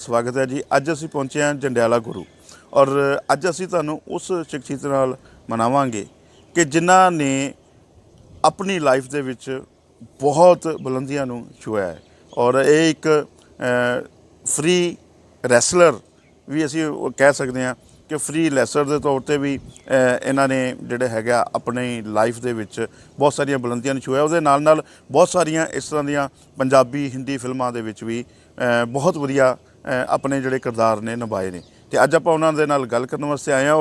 स्वागत है जी। अज असी पहुँचे हैं जंडियाला गुरु और अज असी तुहानूं उस शख्सियत नाल मनावांगे कि जिन्हां ने अपनी लाइफ दे विच बहुत बुलंदियां नूं छुआ है और ये एक फ्री रैसलर भी असी कह सकते हैं कि फ्री रैसलर के तौर पर भी इन्हां ने जिहड़े हैगा अपनी लाइफ दे विच बहुत सारियां बुलंदियां नूं छुआ। उहदे नाल नाल बहुत सारियां इस तरह दियां पंजाबी हिंदी फिल्मां दे विच भी बहुत वधिया अपने जोड़े किरदार ने निभाए ने। तो अज आप उन्होंने नाल गल करने वास्ते आए हैं।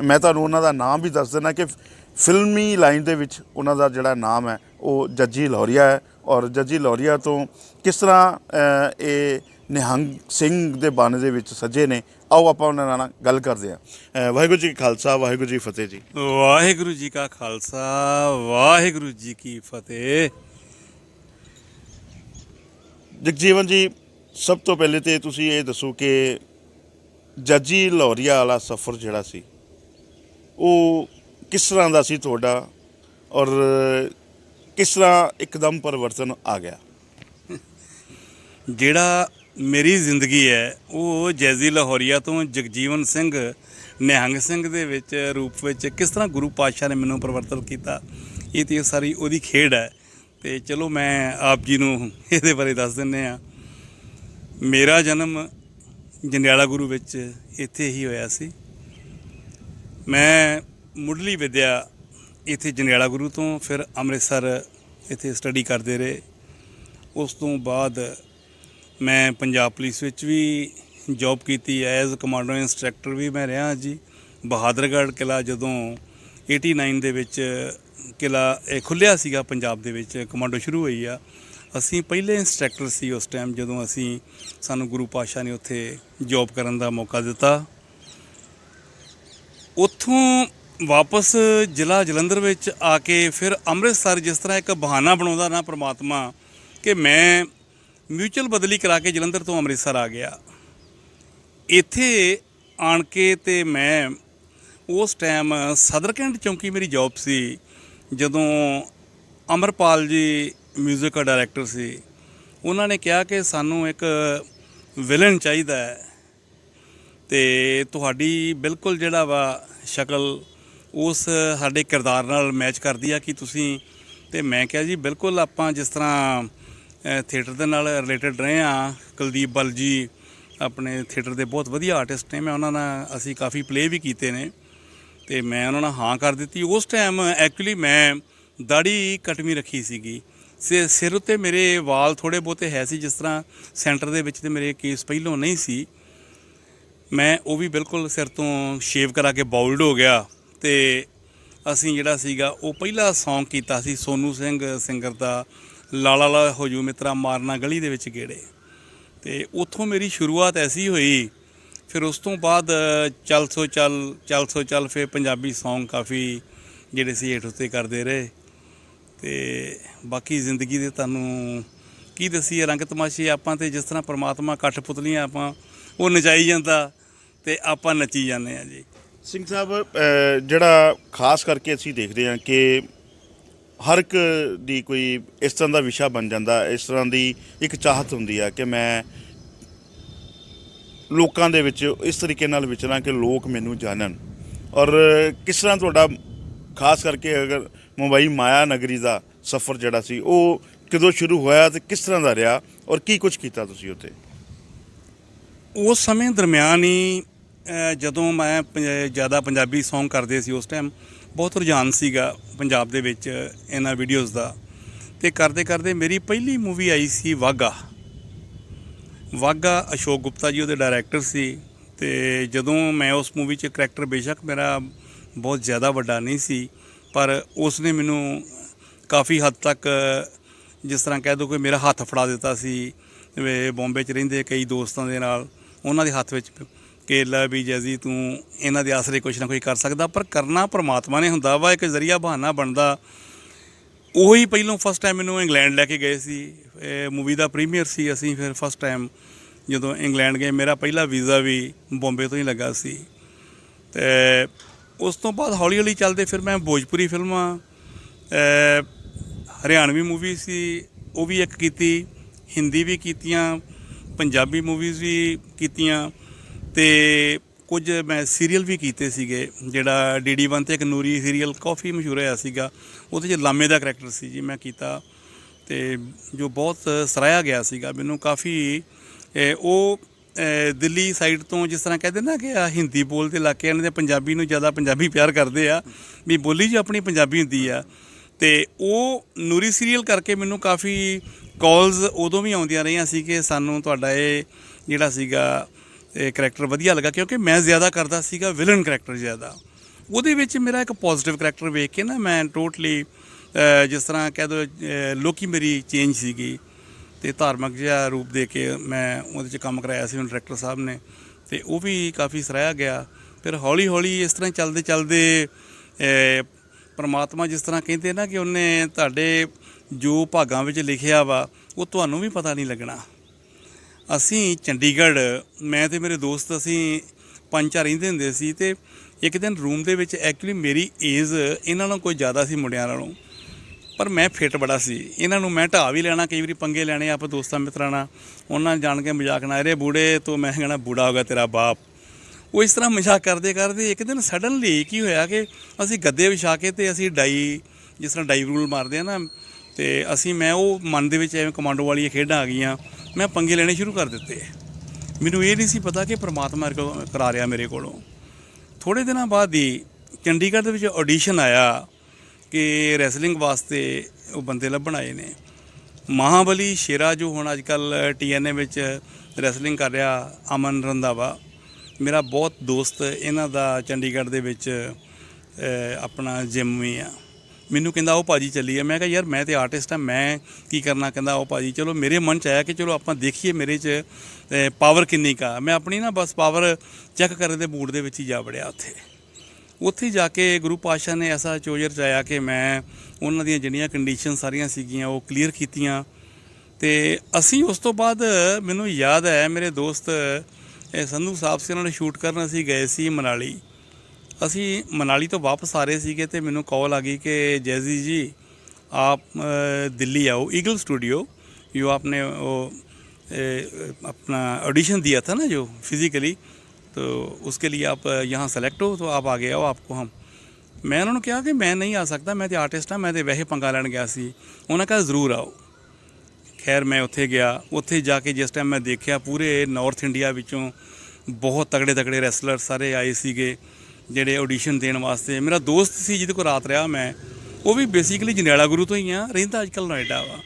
मैं तुहानूं उन्हां दा नाम भी दस देना कि फिल्मी लाइन दे विच उन्हां दा जिहड़ा नाम है वो जੱਜੀ लौहरिया है और जੱਜੀ लौहरिया तो किस तरह ये निहंग सिंह दे बाने दे विच सजे ने। आओ आप उन्हां नाल गल करदे हां। वाहिगुरू जी का खालसा वाहिगुरू जी फतेह जी। वाहिगुरू जी का खालसा वाहिगुरू जी की फतेह। जगजीवन जी, सब तो पहले तो तुसीं ये दसो कि जੱਜੀ लौहरिया वाला सफ़र जिहड़ा सी वो किस तरह का सी तुहाडा और किस तरह एकदम परिवर्तन आ गया? जिहड़ा मेरी जिंदगी है वो जੱਜੀ लाहौਰੀਆ तो जगजीवन सिंह निहंग सिंह दे विच रूप विच किस तरह गुरु पातशाह ने मैनूं परिवर्तन किया, ये तो सारी उहदी खेड है। तो चलो मैं आप जी नूं इहदे बारे दस दिंदे आ। मेरा जन्म जंडियाला गुरु विच इत्थे ही होया सी। मैं मुढ़ली विद्या इत्थे जंडियाला गुरु तो फिर अमृतसर इत्थे स्टडी करते रहे। उस तो बाद मैं पंजाब पुलिस विच भी जॉब की एज कमांडो इंस्ट्रक्टर भी मैं रहा जी। बहादरगढ़ किला जदों 89 दे विच किला खुलिया सीगा पंजाब दे विच कमांडो शुरू हुई आ। असी पहले इंस्ट्रक्टर सी उस टाइम जदों असी सानू गुरु पातशाह ने उत्थे जॉब करन दा मौका दिता। उत्थों वापस जिला जलंधर विच आके फिर अमृतसर जिस तरह एक बहाना बनाउंदा ना परमात्मा कि मैं म्यूचुअल बदली करा के जलंधर तो अमृतसर आ गया। इत्थे आण के ते मैं उस टाइम सदर कैंट चौंकी मेरी जॉब सी। जदों अमरपाल जी म्यूजिक का डायरैक्टर सी, उन्होंने कहा कि सानू एक विलन चाहिदा है ते तुहाडी बिल्कुल जिहड़ा वा शक्ल उस साडे किरदार नाल मैच करदी आ कि तुसीं। ते मैं कहा जी बिल्कुल आपां जिस तरह थिएटर दे नाल रिलेटेड रहे हाँ। कुलदीप बल जी अपने थिएटर दे बहुत वधिया आर्टिस्ट ने, मैं उन्हां नाल असीं काफ़ी प्ले भी कीते ने। ते मैं उन्हां नाल हाँ कर दित्ती। उस टाइम एक्चुअली मैं दाड़ी कटवी रखी सीगी। सिर उत्ते मेरे वाल थोड़े बहुते है सी, जिस तरह सेंटर दे विच ते मेरे केस पहलों नहीं सी। मैं वो भी बिल्कुल सिर तो शेव करा के बाउल्ड हो गया। तो असी जिहड़ा सीगा वो पहला सॉन्ग कीता सी सोनू सिंह सिंगर दा लाला ला हो जू मित्रा मारना गली दे विच गेड़े। तो उत्थों मेरी शुरुआत ऐसी हुई। फिर उस तो बाद चल सो चल फिर पंजाबी सॉन्ग काफ़ी जिहड़े सी हेठ उत्ते करदे रहे। तो बाकी जिंदगी दे तुहानूं की दसीए रंग तमाशे आपां ते जिस तरह परमात्मा कट्ठ पुतलियां आपां वो नचाई जांदा ते आपां नच्ची जाने आ जी। सिंह साहब, जिहड़ा खास करके असीं देखते हैं कि हर एक दी कोई इस तरह का विशा बन जाता, इस तरह की एक चाहत होंदी है कि मैं लोकां दे विच इस तरीके नाल विचरां कि लोग मैनूं जानन। और किस तरह तुहाडा खास करके अगर मुंबई माया नगरी का सफ़र जिहड़ा सी वो कदों शुरू होया ते किस तरह का रहा और की कुछ कीता तुसीं उत्थे? उस समय दरम्यान ही जदों मैं ज़्यादा पंजाबी सॉन्ग करते सी उस टाइम बहुत रुझान सीगा पंजाब दे विच इन्हां वीडियोज़ दा। ते करते करते मेरी पहली मूवी आई सी वाघा। वाघा अशोक गुप्ता जी उहदे डायरैक्टर सी। ते जदों मैं उस मूवी च करैक्टर बेशक मेरा बहुत ज़्यादा वड्डा नहीं सी, पर उसने मैनू काफ़ी हद तक जिस तरह कह दो कि मेरा हत्थ फड़ा दिता सी। बॉम्बे च रहिंदे कई दोस्तां दे नाल उन्हां दे हत्थ विच कि लै भी जैजी तू इन्हां दे आसरे कुछ ना कुछ कर सकदा, पर करना परमात्मा ने हुंदा वा। एक जरिया बहाना बनदा। ਉਹੀ ਪਹਿਲੋਂ फस्ट टाइम मैनू इंग्लैंड लैके गए सी। मूवी का प्रीमियर सी। असी फिर फस्ट टाइम जो इंग्लैंड गए मेरा पहला वीज़ा भी बॉम्बे तो ही लगा सी। तो उस तो बाद हौली हौली चलते फिर मैं भोजपुरी फिल्मां हरियाणवी मूवी सी वो भी एक कीती, हिंदी भी कीतियां, ਪੰਜਾਬੀ ਮੂਵੀਜ਼ ਵੀ ਕੀਤੀਆਂ ਤੇ ਕੁਝ ਮੈਂ ਸੀਰੀਅਲ ਵੀ ਕੀਤੇ ਸੀਗੇ। ਜਿਹੜਾ DD1 ਤੇ ਇੱਕ ਨੂਰੀ ਸੀਰੀਅਲ ਕਾਫੀ ਮਸ਼ਹੂਰ ਹੋਇਆ ਸੀਗਾ, ਉਹਦੇ 'ਚ ਲਾਮੇ ਦਾ ਕਰੈਕਟਰ ਸੀ ਜੀ ਮੈਂ ਕੀਤਾ, ਤੇ ਜੋ ਬਹੁਤ ਸਰਾਹਿਆ ਗਿਆ ਸੀਗਾ। ਮੈਨੂੰ ਕਾਫੀ ਉਹ ਦਿੱਲੀ ਸਾਈਡ ਤੋਂ ਜਿਸ ਤਰ੍ਹਾਂ ਕਹਿੰਦੇ ਨਾ ਕਿ ਹਿੰਦੀ ਬੋਲਦੇ ਇਲਾਕੇ ਇਹਨਾਂ ਦੇ ਪੰਜਾਬੀ ਨੂੰ ਜ਼ਿਆਦਾ ਪੰਜਾਬੀ ਪਿਆਰ ਕਰਦੇ ਆ, ਵੀ ਬੋਲੀ ਜੀ ਆਪਣੀ ਪੰਜਾਬੀ ਹੁੰਦੀ ਆ। ਤੇ ਉਹ ਨੂਰੀ ਸੀਰੀਅਲ ਕਰਕੇ ਮੈਨੂੰ ਕਾਫੀ ਕਾਲਸ ਉਦੋਂ ਵੀ ਆਉਂਦੀਆਂ ਰਹੀਆਂ ਸੀ ਕਿ ਸਾਨੂੰ ਤੁਹਾਡਾ ਇਹ ਜਿਹੜਾ ਸੀਗਾ ਇਹ ਕਰੈਕਟਰ ਵਧੀਆ ਲੱਗਾ, ਕਿਉਂਕਿ ਮੈਂ ਜ਼ਿਆਦਾ ਕਰਦਾ ਸੀਗਾ ਵਿਲਨ ਕਰੈਕਟਰ ਜ਼ਿਆਦਾ। ਉਹਦੇ ਵਿੱਚ ਮੇਰਾ ਇੱਕ ਪੋਜ਼ਿਟਿਵ ਕਰੈਕਟਰ ਵੇਖ ਕੇ ਨਾ ਮੈਂ ਟੋਟਲੀ ਜਿਸ ਤਰ੍ਹਾਂ ਕਹਿ ਦਿਓ ਲੋਕੀ ਮੇਰੀ ਚੇਂਜ ਸੀਗੀ, ਅਤੇ ਧਾਰਮਿਕ ਜਿਹਾ ਰੂਪ ਦੇ ਕੇ ਮੈਂ ਉਹਦੇ 'ਚ ਕੰਮ ਕਰਾਇਆ ਸੀ ਮੈਨੂੰ ਡਾਇਰੈਕਟਰ ਸਾਹਿਬ ਨੇ, ਅਤੇ ਉਹ ਵੀ ਕਾਫੀ ਸਰਾਹਿਆ ਗਿਆ। ਫਿਰ ਹੌਲੀ ਹੌਲੀ ਇਸ ਤਰ੍ਹਾਂ ਚੱਲਦੇ ਚੱਲਦੇ ਪਰਮਾਤਮਾ ਜਿਸ ਤਰ੍ਹਾਂ ਕਹਿੰਦੇ ਨਾ ਕਿ ਉਹਨੇ ਤੁਹਾਡੇ ਜੋ ਭਾਗਾਂ ਵਿੱਚ ਲਿਖਿਆ ਵਾ ਉਹ ਤੁਹਾਨੂੰ ਵੀ ਪਤਾ ਨਹੀਂ ਲੱਗਣਾ। ਅਸੀਂ ਚੰਡੀਗੜ੍ਹ, ਮੈਂ ਅਤੇ ਮੇਰੇ ਦੋਸਤ ਅਸੀਂ 5-4 ਰਹਿੰਦੇ ਹੁੰਦੇ ਸੀ, ਅਤੇ ਇੱਕ ਦਿਨ ਰੂਮ ਦੇ ਵਿੱਚ ਐਕਚੁਅਲੀ ਮੇਰੀ ਏਜ ਇਹਨਾਂ ਨਾਲੋਂ ਕੋਈ ਜ਼ਿਆਦਾ ਸੀ ਮੁੰਡਿਆਂ ਨਾਲੋਂ, ਪਰ ਮੈਂ ਫਿੱਟ ਬੜਾ ਸੀ। ਇਹਨਾਂ ਨੂੰ ਮੈਂ ਢਾਹ ਵੀ ਲੈਣਾ, ਕਈ ਵਾਰੀ ਪੰਗੇ ਲੈਣੇ ਆਪ ਦੋਸਤਾਂ ਮਿੱਤਰਾਂ ਨਾਲ, ਉਹਨਾਂ ਜਾਣ ਕੇ ਮਜ਼ਾਕ ਨਾ ਅਰੇ ਬੂੜੇ ਤੋਂ ਮੈਂ ਕਹਿਣਾ ਬੂੜਾ ਹੋ ਗਿਆ ਤੇਰਾ ਬਾਪ। ਉਹ ਇਸ ਤਰ੍ਹਾਂ ਮਜ਼ਾਕ ਕਰਦੇ ਕਰਦੇ ਇੱਕ ਦਿਨ ਸਡਨਲੀ ਕੀ ਹੋਇਆ ਕਿ ਅਸੀਂ ਗੱਦੇ ਵਿਛਾ ਕੇ ਅਤੇ ਅਸੀਂ ਡਾਈ ਜਿਸ ਤਰ੍ਹਾਂ ਡਾਈ ਰੂਲ ਮਾਰਦੇ ਆ ਨਾ, ਅਤੇ ਮੈਂ ਉਹ ਮਨ ਦੇ ਵਿੱਚ ਐਵੇਂ ਕਮਾਂਡੋ ਵਾਲੀਆਂ ਖੇਡਾਂ ਆ ਗਈਆਂ, ਮੈਂ ਪੰਗੇ ਲੈਣੇ ਸ਼ੁਰੂ ਕਰ ਦਿੱਤੇ। ਮੈਨੂੰ ਇਹ ਨਹੀਂ ਸੀ ਪਤਾ ਕਿ ਪਰਮਾਤਮਾ ਕਰਾ ਰਿਹਾ ਮੇਰੇ ਕੋਲੋਂ। ਥੋੜ੍ਹੇ ਦਿਨਾਂ ਬਾਅਦ ਹੀ ਚੰਡੀਗੜ੍ਹ ਦੇ ਵਿੱਚ ਆਡੀਸ਼ਨ ਆਇਆ ਕਿ ਰੈਸਲਿੰਗ ਵਾਸਤੇ ਉਹ ਬੰਦੇ ਲੱਭਣ ਆਏ ਨੇ। ਮਹਾਬਲੀ ਸ਼ੇਰਾ ਜੋ ਹੁਣ ਅੱਜ ਕੱਲ੍ਹ TNA ਵਿੱਚ ਰੈਸਲਿੰਗ ਕਰ ਰਿਹਾ, ਅਮਨ ਰੰਧਾਵਾ ਮੇਰਾ ਬਹੁਤ ਦੋਸਤ, ਇਹਨਾਂ ਦਾ ਚੰਡੀਗੜ੍ਹ ਦੇ ਵਿੱਚ ਆਪਣਾ ਜਿਮ ਵੀ ਆ। ਮੈਨੂੰ ਕਹਿੰਦਾ ਉਹ ਭਾਜੀ ਚੱਲੀਏ। ਮੈਂ ਕਿਹਾ ਯਾਰ ਮੈਂ ਤਾਂ ਆਰਟਿਸਟ ਹਾਂ, ਮੈਂ ਕੀ ਕਰਨਾ। ਕਹਿੰਦਾ ਉਹ ਭਾਜੀ ਚਲੋ। ਮੇਰੇ ਮਨ 'ਚ ਆਇਆ ਕਿ ਚਲੋ ਆਪਾਂ ਦੇਖੀਏ ਮੇਰੇ 'ਚ ਪਾਵਰ ਕਿੰਨੀ ਕਾ। ਮੈਂ ਆਪਣੀ ਨਾ ਬਸ ਪਾਵਰ ਚੈੱਕ ਕਰਨ ਦੇ ਮੂਡ ਦੇ ਵਿੱਚ ਹੀ ਜਾ ਵੜਿਆ ਉੱਥੇ ਜਾ ਕੇ ਗੁਰੂ ਪਾਤਸ਼ਾਹ ਨੇ ਐਸਾ ਚੋਜਰ 'ਚ ਆਇਆ ਕਿ ਮੈਂ ਉਹਨਾਂ ਦੀਆਂ ਜਿਹੜੀਆਂ ਕੰਡੀਸ਼ਨ ਸਾਰੀਆਂ ਸੀਗੀਆਂ ਉਹ ਕਲੀਅਰ ਕੀਤੀਆਂ। ਅਤੇ ਅਸੀਂ ਉਸ ਤੋਂ ਬਾਅਦ ਮੈਨੂੰ ਯਾਦ ਹੈ ਮੇਰੇ ਦੋਸਤ ਸੰਧੂ ਸਾਹਿਬ ਸੀ, ਉਹਨਾਂ ਨੇ ਸ਼ੂਟ ਕਰਨ ਅਸੀਂ ਗਏ ਸੀ ਮਨਾਲੀ। ਅਸੀਂ ਮਨਾਲੀ ਤੋਂ ਵਾਪਸ ਆ ਰਹੇ ਸੀਗੇ ਅਤੇ ਮੈਨੂੰ ਕਾਲ ਆ ਗਈ ਕਿ ਜੈਜ਼ੀ ਜੀ आप दिल्ली आओ, ईगल स्टूडियो, जो आपने वो अपना ऑडिशन दिया था ना जो फिज़िकली, तो उसके लिए आप यहाँ सेलेक्ट हो, तो आप आ गए हो। आपको हम मैं उन्होंने कहा कि मैं नहीं आ सकता, मैं तो आर्टिस्ट हाँ, मैं तो वैसे पंगा लैन गया सी। उन्होंने कहा ज़रूर आओ। खैर मैं उत्थे गया। उत्थे जाके जिस टाइम मैं देखा पूरे नॉर्थ इंडिया विचों बहुत तगड़े तगड़े रैसलर सारे आए सीगे ਜਿਹੜੇ ਆਡੀਸ਼ਨ ਦੇਣ ਵਾਸਤੇ। ਮੇਰਾ ਦੋਸਤ ਸੀ ਜਿਹਦੇ ਕੋਲ ਰਾਤ ਰਿਹਾ ਮੈਂ, ਉਹ ਵੀ ਬੇਸਿਕਲੀ ਜੰਡਿਆਲਾ ਗੁਰੂ ਤੋਂ ਹੀ ਆ, ਰਹਿੰਦਾ ਅੱਜ ਕੱਲ੍ਹ ਨੋਇਡਾ ਵਾ।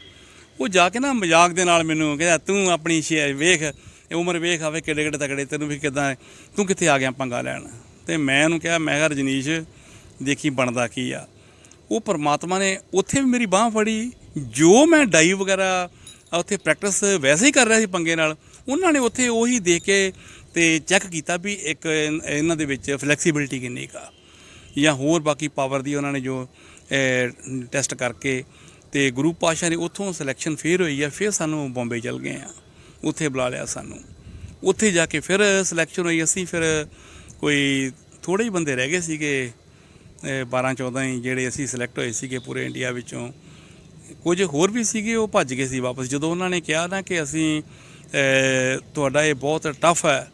ਉਹ ਜਾ ਕੇ ਨਾ ਮਜ਼ਾਕ ਦੇ ਨਾਲ ਮੈਨੂੰ ਕਹਿੰਦਾ ਤੂੰ ਆਪਣੀ ਵੇਖ ਉਮਰ ਵੇਖ ਆਵੇ ਕਿੱਡੇ ਕਿੱਡੇ ਤਕੜੇ, ਤੈਨੂੰ ਵੀ ਕਿੱਦਾਂ, ਤੂੰ ਕਿੱਥੇ ਆ ਗਿਆ ਪੰਗਾ ਲੈਣ। ਅਤੇ ਮੈਂ ਉਹਨੂੰ ਕਿਹਾ ਮੈਂ ਕਿਹਾ ਰਜਨੀਸ਼ ਦੇਖੀ ਬਣਦਾ ਕੀ ਆ। ਉਹ ਪਰਮਾਤਮਾ ਨੇ ਉੱਥੇ ਵੀ ਮੇਰੀ ਬਾਂਹ ਫੜੀ। ਜੋ ਮੈਂ ਡਾਈ ਵਗੈਰਾ ਉੱਥੇ ਪ੍ਰੈਕਟਿਸ ਵੈਸੇ ਹੀ ਕਰ ਰਿਹਾ ਸੀ ਪੰਗੇ ਨਾਲ, ਉਹਨਾਂ ਨੇ ਉੱਥੇ ਉਹੀ ਦੇਖ ਕੇ ਅਤੇ ਚੈੱਕ ਕੀਤਾ ਵੀ ਇੱਕ ਇਹਨਾਂ ਦੇ ਵਿੱਚ ਫਲੈਕਸੀਬਿਲਿਟੀ ਕਿੰਨੀ ਕਾ, ਜਾਂ ਹੋਰ ਬਾਕੀ ਪਾਵਰ ਦੀ ਉਹਨਾਂ ਨੇ ਜੋ ਟੈਸਟ ਕਰਕੇ, ਅਤੇ ਗੁਰੂ ਪਾਤਸ਼ਾਹ ਨੇ ਉੱਥੋਂ ਸਿਲੈਕਸ਼ਨ ਫੇਰ ਹੋਈ ਆ। ਫਿਰ ਸਾਨੂੰ ਬੰਬੇ ਚਲ ਗਏ ਆ, ਉੱਥੇ ਬੁਲਾ ਲਿਆ ਸਾਨੂੰ। ਉੱਥੇ ਜਾ ਕੇ ਫਿਰ ਸਿਲੈਕਸ਼ਨ ਹੋਈ। ਅਸੀਂ ਫਿਰ ਕੋਈ ਥੋੜ੍ਹੇ ਹੀ ਬੰਦੇ ਰਹਿ ਗਏ ਸੀਗੇ, 12-14 ਹੀ ਜਿਹੜੇ ਅਸੀਂ ਸਿਲੈਕਟ ਹੋਏ ਸੀਗੇ ਪੂਰੇ ਇੰਡੀਆ ਵਿੱਚੋਂ। ਕੁਝ ਹੋਰ ਵੀ ਸੀਗੇ ਉਹ ਭੱਜ ਗਏ ਸੀ ਵਾਪਸ। ਜਦੋਂ ਉਹਨਾਂ ਨੇ ਕਿਹਾ ਨਾ ਕਿ ਅਸੀਂ ਤੁਹਾਡਾ ਇਹ ਬਹੁਤ ਟਫ ਹੈ,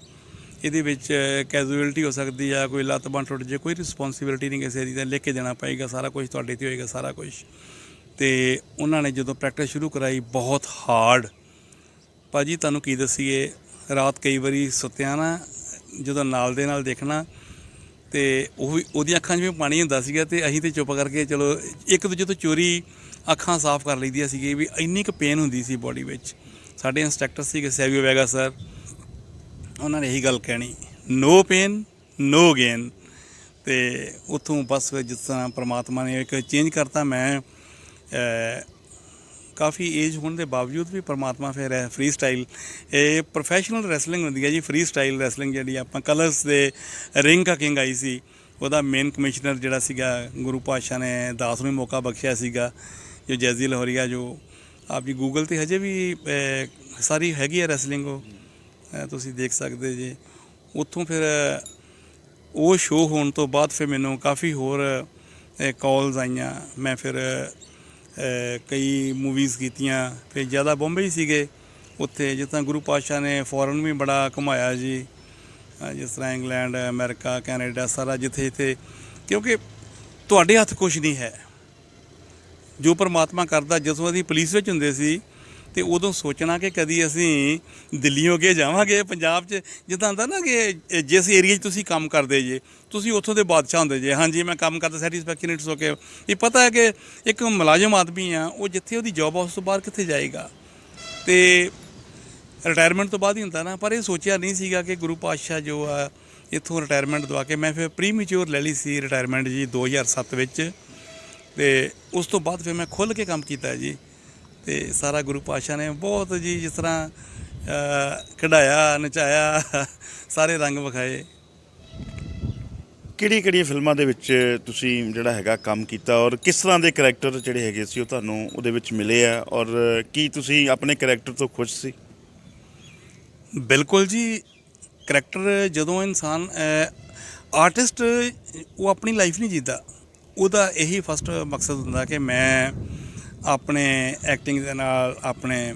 ਇਹਦੇ ਵਿੱਚ ਕੈਜੂਅਲਟੀ ਹੋ ਸਕਦੀ ਆ, ਕੋਈ ਲੱਤ ਬਾਂਹ ਟੁੱਟ ਜੇ, ਕੋਈ ਰਿਸਪੋਂਸੀਬਿਲਿਟੀ ਨਹੀਂ ਕਿਸੇ ਦੀ, ਤਾਂ ਲਿਖ ਕੇ ਦੇਣਾ ਪਏਗਾ, ਸਾਰਾ ਕੁਝ ਤੁਹਾਡੇ 'ਤੇ ਹੋਏਗਾ ਸਾਰਾ ਕੁਝ। ਅਤੇ ਉਹਨਾਂ ਨੇ ਜਦੋਂ ਪ੍ਰੈਕਟਿਸ ਸ਼ੁਰੂ ਕਰਾਈ ਬਹੁਤ ਹਾਰਡ। ਭਾਅ ਜੀ ਤੁਹਾਨੂੰ ਕੀ ਦੱਸੀਏ, ਰਾਤ ਕਈ ਵਾਰੀ ਸੁੱਤਿਆਂ ਨਾ ਜਦੋਂ ਨਾਲ ਦੇ ਨਾਲ ਦੇਖਣਾ, ਅਤੇ ਉਹਦੀਆਂ ਅੱਖਾਂ 'ਚ ਵੀ ਪਾਣੀ ਹੁੰਦਾ ਸੀਗਾ, ਅਤੇ ਅਸੀਂ ਤਾਂ ਚੁੱਪ ਕਰਕੇ ਚਲੋ ਇੱਕ ਦੂਜੇ ਤੋਂ ਚੋਰੀ ਅੱਖਾਂ ਸਾਫ਼ ਕਰ ਲਈਦੀਆਂ ਸੀਗੀ ਵੀ ਇੰਨੀ ਕੁ ਪੇਨ ਹੁੰਦੀ ਸੀ ਬੋਡੀ ਵਿੱਚ। ਸਾਡੇ ਇੰਸਟ੍ਰਕਟਰ ਸੀਗੇ ਸੈਵੀਓ ਵੈਗਾ ਸਰ, ਉਹਨਾਂ ਨੇ ਇਹੀ ਗੱਲ ਕਹਿਣੀ, ਨੋ ਪੇਨ ਨੋ ਗੇਨ। ਅਤੇ ਉੱਥੋਂ ਬਸ ਜਿਸ ਤਰ੍ਹਾਂ ਪਰਮਾਤਮਾ ਨੇ ਇੱਕ ਚੇਂਜ ਕਰਤਾ। ਮੈਂ ਕਾਫੀ ਏਜ ਹੋਣ ਦੇ ਬਾਵਜੂਦ ਵੀ ਪਰਮਾਤਮਾ ਫਿਰ ਫਰੀ ਸਟਾਈਲ, ਇਹ ਪ੍ਰੋਫੈਸ਼ਨਲ ਰੈਸਲਿੰਗ ਹੁੰਦੀ ਹੈ ਜੀ, ਫਰੀ ਸਟਾਈਲ ਰੈਸਲਿੰਗ ਜਿਹੜੀ ਆਪਾਂ ਕਲਰਸ ਦੇ ਰਿੰਗ ਕਾ ਕਿੰਗ ਆਈ ਸੀ, ਉਹਦਾ ਮੇਨ ਕਮਿਸ਼ਨਰ ਜਿਹੜਾ ਸੀਗਾ ਗੁਰੂ ਪਾਤਸ਼ਾਹ ਨੇ ਦਾਸ ਨੂੰ ਮੌਕਾ ਬਖਸ਼ਿਆ ਸੀਗਾ, ਜੋ ਜੈਜ਼ੀ ਲਾਹੌਰੀਆ, ਜੋ ਆਪ ਜੀ ਗੂਗਲ 'ਤੇ ਹਜੇ ਵੀ ਸਾਰੀ ਹੈਗੀ ਹੈ ਰੈਸਲਿੰਗ, ਉਹ ਤੁਸੀਂ ਦੇਖ ਸਕਦੇ ਜੇ। ਉੱਥੋਂ ਫਿਰ ਉਹ ਸ਼ੋਅ ਹੋਣ ਤੋਂ ਬਾਅਦ ਫਿਰ ਮੈਨੂੰ ਕਾਫੀ ਹੋਰ ਕਾਲਸ ਆਈਆਂ। ਮੈਂ ਫਿਰ ਕਈ ਮੂਵੀਜ਼ ਕੀਤੀਆਂ। ਫਿਰ ਜ਼ਿਆਦਾ ਬੰਬਈ ਸੀਗੇ, ਉੱਥੇ ਜਿਸ ਤਰ੍ਹਾਂ ਗੁਰੂ ਪਾਤਸ਼ਾਹ ਨੇ ਫੋਰਨ ਵੀ ਬੜਾ ਘੁਮਾਇਆ ਜੀ, ਜਿਸ ਤਰ੍ਹਾਂ ਇੰਗਲੈਂਡ, ਅਮਰੀਕਾ, ਕੈਨੇਡਾ, ਸਾਰਾ ਜਿੱਥੇ ਜਿੱਥੇ, ਕਿਉਂਕਿ ਤੁਹਾਡੇ ਹੱਥ ਕੁਛ ਨਹੀਂ ਹੈ। ਜੋ ਪਰਮਾਤਮਾ ਕਰਦਾ, ਜਦੋਂ ਅਸੀਂ ਪੁਲਿਸ ਵਿੱਚ ਹੁੰਦੇ ਸੀ ਤੇ ਉਦੋਂ ਸੋਚਣਾ ਕਿ ਕਦੀ ਅਸੀਂ ਦਿੱਲੀੋਂ ਅੱਗੇ ਜਾਵਾਂਗੇ, ਪੰਜਾਬ 'ਚ ਜਿੱਦਾਂ ਹੁੰਦਾ ਨਾ ਕਿ ਜਿਸ ਏਰੀਏ 'ਚ ਤੁਸੀਂ ਕੰਮ ਕਰਦੇ ਜੇ, ਤੁਸੀਂ ਉੱਥੋਂ ਦੇ ਬਾਦਸ਼ਾਹ ਹੁੰਦੇ ਜੇ। ਹਾਂਜੀ, ਮੈਂ ਕੰਮ ਕਰਦਾ, ਸੈਟੀਸਫੈਕਸ਼ਨ ਇਟਸ ਓਕੇ। ਇਹ ਪਤਾ ਹੈ ਕਿ ਇੱਕ ਮੁਲਾਜ਼ਮ ਆਦਮੀ ਆ, ਉਹ ਜਿੱਥੇ ਉਹਦੀ ਜੋਬ ਉਸ ਤੋਂ ਬਾਹਰ ਕਿੱਥੇ ਜਾਏਗਾ, ਤੇ ਰਿਟਾਇਰਮੈਂਟ ਤੋਂ ਬਾਅਦ ਹੀ ਹੁੰਦਾ ਨਾ। ਪਰ ਇਹ ਸੋਚਿਆ ਨਹੀਂ ਸੀਗਾ ਕਿ ਗੁਰੂ ਪਾਤਸ਼ਾਹ ਜੋ ਆ ਇੱਥੋਂ ਰਿਟਾਇਰਮੈਂਟ ਦਵਾ ਕੇ, ਮੈਂ ਫਿਰ ਪ੍ਰੀਮੈਚੁਰ ਲੈ ਲਈ ਸੀ ਰਿਟਾਇਰਮੈਂਟ ਜੀ 2007 ਵਿੱਚ, ਤੇ ਉਸ ਤੋਂ ਬਾਅਦ ਫਿਰ ਮੈਂ ਖੁੱਲ੍ਹ ਕੇ ਕੰਮ ਕੀਤਾ ਜੀ। ਤੇ ਸਾਰਾ ਗੁਰੂ ਪਾਤਸ਼ਾਹ ਨੇ ਬਹੁਤ ਜੀ ਜਿਸ ਤਰ੍ਹਾਂ ਕਢਾਇਆ, ਨਚਾਇਆ, ਸਾਰੇ ਰੰਗ ਵਿਖਾਏ। ਕਿਹੜੀਆਂ ਫਿਲਮਾਂ ਦੇ ਵਿੱਚ ਤੁਸੀਂ ਜਿਹੜਾ ਹੈਗਾ ਕੰਮ ਕੀਤਾ, ਔਰ ਕਿਸ ਤਰ੍ਹਾਂ ਦੇ ਕਰੈਕਟਰ ਜਿਹੜੇ ਹੈਗੇ ਸੀ ਉਹ ਤੁਹਾਨੂੰ ਉਹਦੇ ਵਿੱਚ ਮਿਲੇ ਆ, ਔਰ ਕੀ ਤੁਸੀਂ ਆਪਣੇ ਕਰੈਕਟਰ ਤੋਂ ਖੁਸ਼ ਸੀ? ਬਿਲਕੁਲ ਜੀ। ਕਰੈਕਟਰ, ਜਦੋਂ ਇਨਸਾਨ ਆਰਟਿਸਟ, ਉਹ ਆਪਣੀ ਲਾਈਫ ਨਹੀਂ ਜੀਂਦਾ, ਉਹਦਾ ਇਹੀ ਫਸਟ ਮਕਸਦ ਹੁੰਦਾ ਕਿ ਮੈਂ ਆਪਣੇ ਐਕਟਿੰਗ ਦੇ ਨਾਲ ਆਪਣੇ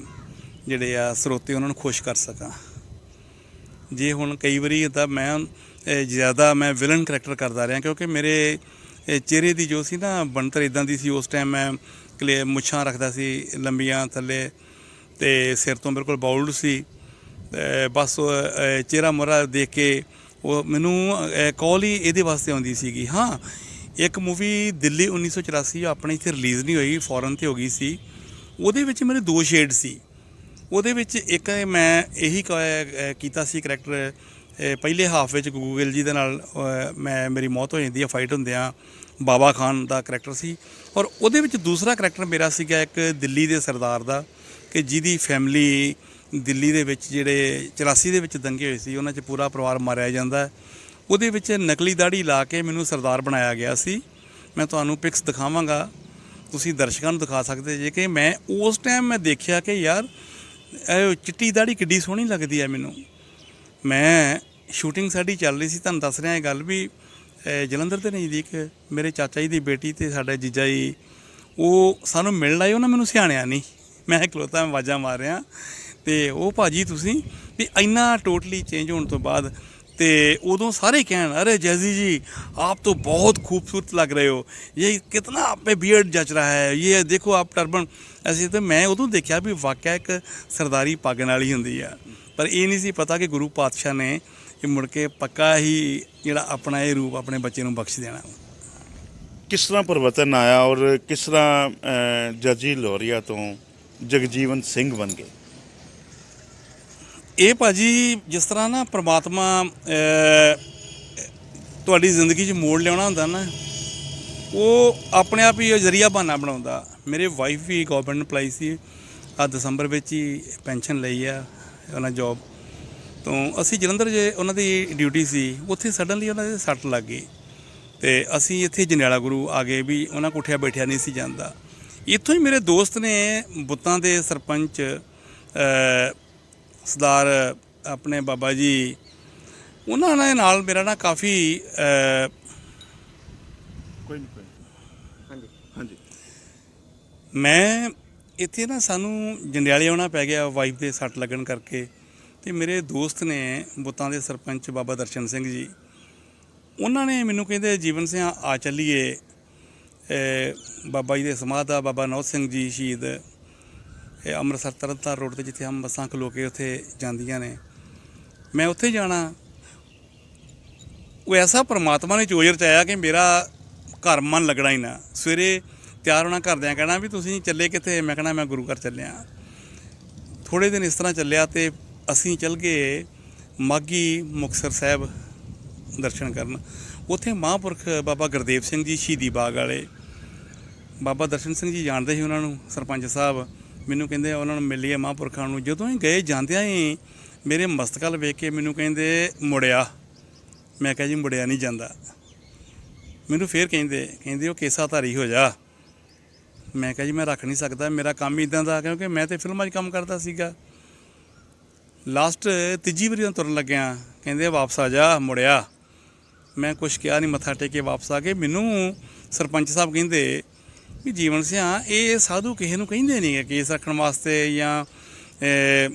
ਜਿਹੜੇ ਆ ਸਰੋਤੇ ਉਹਨਾਂ ਨੂੰ ਖੁਸ਼ ਕਰ ਸਕਾਂ। ਜੇ ਹੁਣ ਕਈ ਵਾਰੀ ਤਾਂ ਮੈਂ ਜ਼ਿਆਦਾ ਵਿਲਨ ਕਰੈਕਟਰ ਕਰਦਾ ਰਿਹਾ, ਕਿਉਂਕਿ ਮੇਰੇ ਚਿਹਰੇ ਦੀ ਜੋ ਸੀ ਨਾ ਬਣਤਰ ਇੱਦਾਂ ਦੀ ਸੀ। ਉਸ ਟਾਈਮ ਮੈਂ ਮੁੱਛਾਂ ਰੱਖਦਾ ਸੀ ਲੰਬੀਆਂ ਥੱਲੇ, ਤੇ ਸਿਰ ਤੋਂ ਬਿਲਕੁਲ ਬਾਊਲਡ ਸੀ। ਬਸ ਚਿਹਰਾ ਮੁਹਰਾ ਦੇਖ ਕੇ ਉਹ ਮੈਨੂੰ ਕਾਲ ਹੀ ਇਹਦੇ ਵਾਸਤੇ ਆਉਂਦੀ ਸੀਗੀ। ਹਾਂ, ਇੱਕ ਮੂਵੀ ਦਿੱਲੀ 1984 ਆਪਣੇ ਇੱਥੇ ਰਿਲੀਜ਼ ਨਹੀਂ ਹੋਈ, ਫੋਰਨ 'ਤੇ ਹੋ ਗਈ ਸੀ। ਉਹਦੇ ਵਿੱਚ ਮੇਰੇ 2 ਸ਼ੇਡ ਸੀ। ਉਹਦੇ ਵਿੱਚ ਇੱਕ ਮੈਂ ਇਹੀ ਕੀਤਾ ਸੀ ਕਰੈਕਟਰ, ਪਹਿਲੇ ਹਾਫ ਵਿੱਚ ਗੂਗਲ ਜੀ ਦੇ ਨਾਲ ਮੇਰੀ ਮੌਤ ਹੋ ਜਾਂਦੀ ਹੈ, ਫਾਈਟ ਹੁੰਦਿਆਂ, ਬਾਬਾ ਖਾਨ ਦਾ ਕਰੈਕਟਰ ਸੀ। ਔਰ ਉਹਦੇ ਵਿੱਚ ਦੂਸਰਾ ਕਰੈਕਟਰ ਮੇਰਾ ਸੀਗਾ ਇੱਕ ਦਿੱਲੀ ਦੇ ਸਰਦਾਰ ਦਾ, ਕਿ ਜਿਹਦੀ ਫੈਮਿਲੀ ਦਿੱਲੀ ਦੇ ਵਿੱਚ ਜਿਹੜੇ 84 ਦੇ ਵਿੱਚ ਦੰਗੇ ਹੋਏ ਸੀ, ਉਹਨਾਂ 'ਚ ਪੂਰਾ ਪਰਿਵਾਰ ਮਾਰਿਆ ਜਾਂਦਾ। ਉਹਦੇ ਵਿੱਚ ਨਕਲੀ ਦਾੜੀ ਲਾ ਕੇ ਮੈਨੂੰ ਸਰਦਾਰ ਬਣਾਇਆ ਗਿਆ ਸੀ। ਮੈਂ ਤੁਹਾਨੂੰ ਪਿਕਸ ਦਿਖਾਵਾਂਗਾ, ਤੁਸੀਂ ਦਰਸ਼ਕਾਂ ਨੂੰ ਦਿਖਾ ਸਕਦੇ ਜੇ ਕਿ ਮੈਂ ਉਸ ਟਾਈਮ ਮੈਂ ਦੇਖਿਆ ਕਿ ਯਾਰ ਇਹ ਚਿੱਟੀ ਦਾੜੀ ਕਿੱਡੀ ਸੋਹਣੀ ਲੱਗਦੀ ਹੈ ਮੈਨੂੰ। ਮੈਂ ਸ਼ੂਟਿੰਗ ਸਾਡੀ ਚੱਲ ਰਹੀ ਸੀ, ਤੁਹਾਨੂੰ ਦੱਸ ਰਿਹਾ ਇਹ ਗੱਲ ਵੀ, ਜਲੰਧਰ ਦੇ ਨਜ਼ਦੀਕ ਮੇਰੇ ਚਾਚਾ ਜੀ ਦੀ ਬੇਟੀ ਅਤੇ ਸਾਡਾ ਜੀਜਾ ਜੀ ਉਹ ਸਾਨੂੰ ਮਿਲਣ ਆਏ। ਉਹਨਾਂ ਮੈਨੂੰ ਸਿਆਣਿਆ ਨਹੀਂ, ਮੈਂ ਖਲੋਤਾ ਆਵਾਜ਼ਾਂ ਮਾਰ ਰਿਹਾ, ਅਤੇ ਉਹ ਭਾਜੀ ਤੁਸੀਂ ਵੀ ਇੰਨਾ ਟੋਟਲੀ ਚੇਂਜ ਹੋਣ ਤੋਂ ਬਾਅਦ, ਤੇ ਉਦੋਂ ਸਾਰੇ ਕਹਿਣ, अरे जैजी जी आप तो बहुत खूबसूरत लग रहे हो, ये कितना आप पे बियर्ड जच रहा है, ये देखो आप टर्बन ऐसे। तो मैं उदों देखा भी वाਕਿਆ ਇੱਕ ਸਰਦਾਰੀ ਪੱਗ ਨਾਲ ਹੀ ਹੁੰਦੀ ਆ, ਪਰ ਇਹ ਨਹੀਂ ਸੀ ਪਤਾ ਕਿ ਗੁਰੂ ਪਾਤਸ਼ਾਹ ਨੇ ਇਹ ਮੁੜ ਕੇ ਪੱਕਾ ਹੀ ਜਿਹੜਾ ਆਪਣਾ ਇਹ ਰੂਪ ਆਪਣੇ ਬੱਚੇ ਨੂੰ ਬਖਸ਼ ਦੇਣਾ। ਕਿਸ ਤਰ੍ਹਾਂ ਪਰਿਵਰਤਨ ਆਇਆ, ਔਰ ਕਿਸ ਤਰ੍ਹਾਂ ਜੱਜੀ ਲੋਰੀਆ ਤੋਂ ਜਗਜੀਵਨ ਸਿੰਘ ਬਣ ਗਏ? ਇਹ ਭਾਜੀ ਜਿਸ ਤਰ੍ਹਾਂ ਨਾ ਪ੍ਰਮਾਤਮਾ ਤੁਹਾਡੀ ਜ਼ਿੰਦਗੀ 'ਚ ਮੋੜ ਲਿਆਉਣਾ ਹੁੰਦਾ ਨਾ, ਉਹ ਆਪਣੇ ਆਪ ਹੀ ਜ਼ਰੀਆ ਬਹਾਨਾ ਬਣਾਉਂਦਾ। ਮੇਰੇ ਵਾਈਫ ਵੀ ਗੌਰਮੈਂਟ ਇੰਪਲਾਈ ਸੀ, ਆ ਦਸੰਬਰ ਵਿੱਚ ਹੀ ਪੈਨਸ਼ਨ ਲਈ ਆ ਉਹਨਾਂ ਜੋਬ ਤੋਂ। ਅਸੀਂ ਜਲੰਧਰ ਜੇ ਉਹਨਾਂ ਦੀ ਡਿਊਟੀ ਸੀ, ਉੱਥੇ ਸਡਨਲੀ ਉਹਨਾਂ ਦੇ ਸੱਟ ਲੱਗ ਗਈ, ਅਤੇ ਅਸੀਂ ਇੱਥੇ ਜੰਡਿਆਲਾ ਗੁਰੂ ਆ ਗਏ ਵੀ ਉਹਨਾਂ ਕੋਲ ਉੱਠਿਆ ਬੈਠਿਆ ਨਹੀਂ ਸੀ ਜਾਂਦਾ। ਇੱਥੋਂ ਹੀ ਮੇਰੇ ਦੋਸਤ ਨੇ ਬੁੱਤਾਂ ਦੇ ਸਰਪੰਚ ਸਰਦਾਰ ਆਪਣੇ ਬਾਬਾ ਜੀ, ਉਹਨਾਂ ਦੇ ਨਾਲ ਮੇਰਾ ਨਾ ਕਾਫੀ ਹਾਂਜੀ ਮੈਂ ਇੱਥੇ ਨਾ ਸਾਨੂੰ ਜੰਡਿਆਲੇ ਆਉਣਾ ਪੈ ਗਿਆ ਵਾਈਫ ਦੇ ਸੱਟ ਲੱਗਣ ਕਰਕੇ। ਅਤੇ ਮੇਰੇ ਦੋਸਤ ਨੇ ਬੁੱਤਾਂ ਦੇ ਸਰਪੰਚ ਬਾਬਾ ਦਰਸ਼ਨ ਸਿੰਘ ਜੀ, ਉਹਨਾਂ ਨੇ ਮੈਨੂੰ ਕਹਿੰਦੇ ਜੀਵਨ ਸਿੰਘ ਆ ਚੱਲੀਏ ਬਾਬਾ ਜੀ ਦੇ ਸਮਾਧ ਆ, ਬਾਬਾ ਨੌਧ ਸਿੰਘ ਜੀ ਸ਼ਹੀਦ, ਇਹ ਅੰਮ੍ਰਿਤਸਰ ਤਰਨਤਾਰਨ ਰੋਡ 'ਤੇ ਜਿੱਥੇ ਹਮ ਬੱਸਾਂ ਖਲੋ ਕੇ ਉੱਥੇ ਜਾਂਦੀਆਂ ਨੇ, ਮੈਂ ਉੱਥੇ ਜਾਣਾ। ਉਹ ਐਸਾ ਪਰਮਾਤਮਾ ਨੇ ਚੋਜਰ 'ਚ ਆਇਆ ਕਿ ਮੇਰਾ ਘਰ ਮਨ ਲੱਗਣਾ ਹੀ ਨਾ। ਸਵੇਰੇ ਤਿਆਰ ਹੋਣਾ, ਘਰਦਿਆਂ ਕਹਿਣਾ ਵੀ ਤੁਸੀਂ ਚੱਲੇ ਕਿੱਥੇ, ਮੈਂ ਕਹਿਣਾ ਮੈਂ ਗੁਰੂ ਘਰ ਚੱਲਿਆ। ਥੋੜ੍ਹੇ ਦਿਨ ਇਸ ਤਰ੍ਹਾਂ ਚੱਲਿਆ ਅਤੇ ਅਸੀਂ ਚੱਲ ਗਏ ਮਾਘੀ ਮੁਕਤਸਰ ਸਾਹਿਬ ਦਰਸ਼ਨ ਕਰਨ। ਉੱਥੇ ਮਹਾਂਪੁਰਖ ਬਾਬਾ ਗੁਰਦੇਵ ਸਿੰਘ ਜੀ ਸ਼ਹੀਦੀ ਬਾਗ ਵਾਲੇ, ਬਾਬਾ ਦਰਸ਼ਨ ਸਿੰਘ ਜੀ ਜਾਣਦੇ ਸੀ ਉਹਨਾਂ ਨੂੰ, ਸਰਪੰਚ ਸਾਹਿਬ, ਮੈਨੂੰ ਕਹਿੰਦੇ ਉਹਨਾਂ ਨੂੰ ਮਿਲੀਏ ਮਹਾਂਪੁਰਖਾਂ ਨੂੰ। ਜਦੋਂ ਹੀ ਗਏ, ਜਾਂਦਿਆਂ ਹੀ ਮੇਰੇ ਮਸਤਕ ਵੱਲ ਵੇਖ ਕੇ ਮੈਨੂੰ ਕਹਿੰਦੇ ਮੁੜਿਆ। ਮੈਂ ਕਿਹਾ ਜੀ ਮੁੜਿਆ ਨਹੀਂ ਜਾਂਦਾ। ਮੈਨੂੰ ਫਿਰ ਕਹਿੰਦੇ ਉਹ ਕੇਸਾ ਧਾਰੀ ਹੋ ਜਾ। ਮੈਂ ਕਿਹਾ ਜੀ ਮੈਂ ਰੱਖ ਨਹੀਂ ਸਕਦਾ, ਮੇਰਾ ਕੰਮ ਇੱਦਾਂ ਦਾ, ਕਿਉਂਕਿ ਮੈਂ ਤਾਂ ਫਿਲਮਾਂ 'ਚ ਕੰਮ ਕਰਦਾ ਸੀਗਾ। ਲਾਸਟ ਤੀਜੀ ਵਾਰੀ ਤੁਰਨ ਲੱਗਿਆ, ਕਹਿੰਦੇ ਵਾਪਸ ਆ ਜਾ, ਮੁੜਿਆ। ਮੈਂ ਕੁਛ ਕਿਹਾ ਨਹੀਂ, ਮੱਥਾ ਟੇਕ ਕੇ ਵਾਪਸ ਆ ਗਏ। ਮੈਨੂੰ ਸਰਪੰਚ ਸਾਹਿਬ ਕਹਿੰਦੇ ਵੀ ਜੀਵਨ ਸਿਆਂ ਇਹ ਸਾਧੂ ਕਿਸੇ ਨੂੰ ਕਹਿੰਦੇ ਨਹੀਂ ਗੇ ਕੇਸ ਰੱਖਣ ਵਾਸਤੇ, ਜਾਂ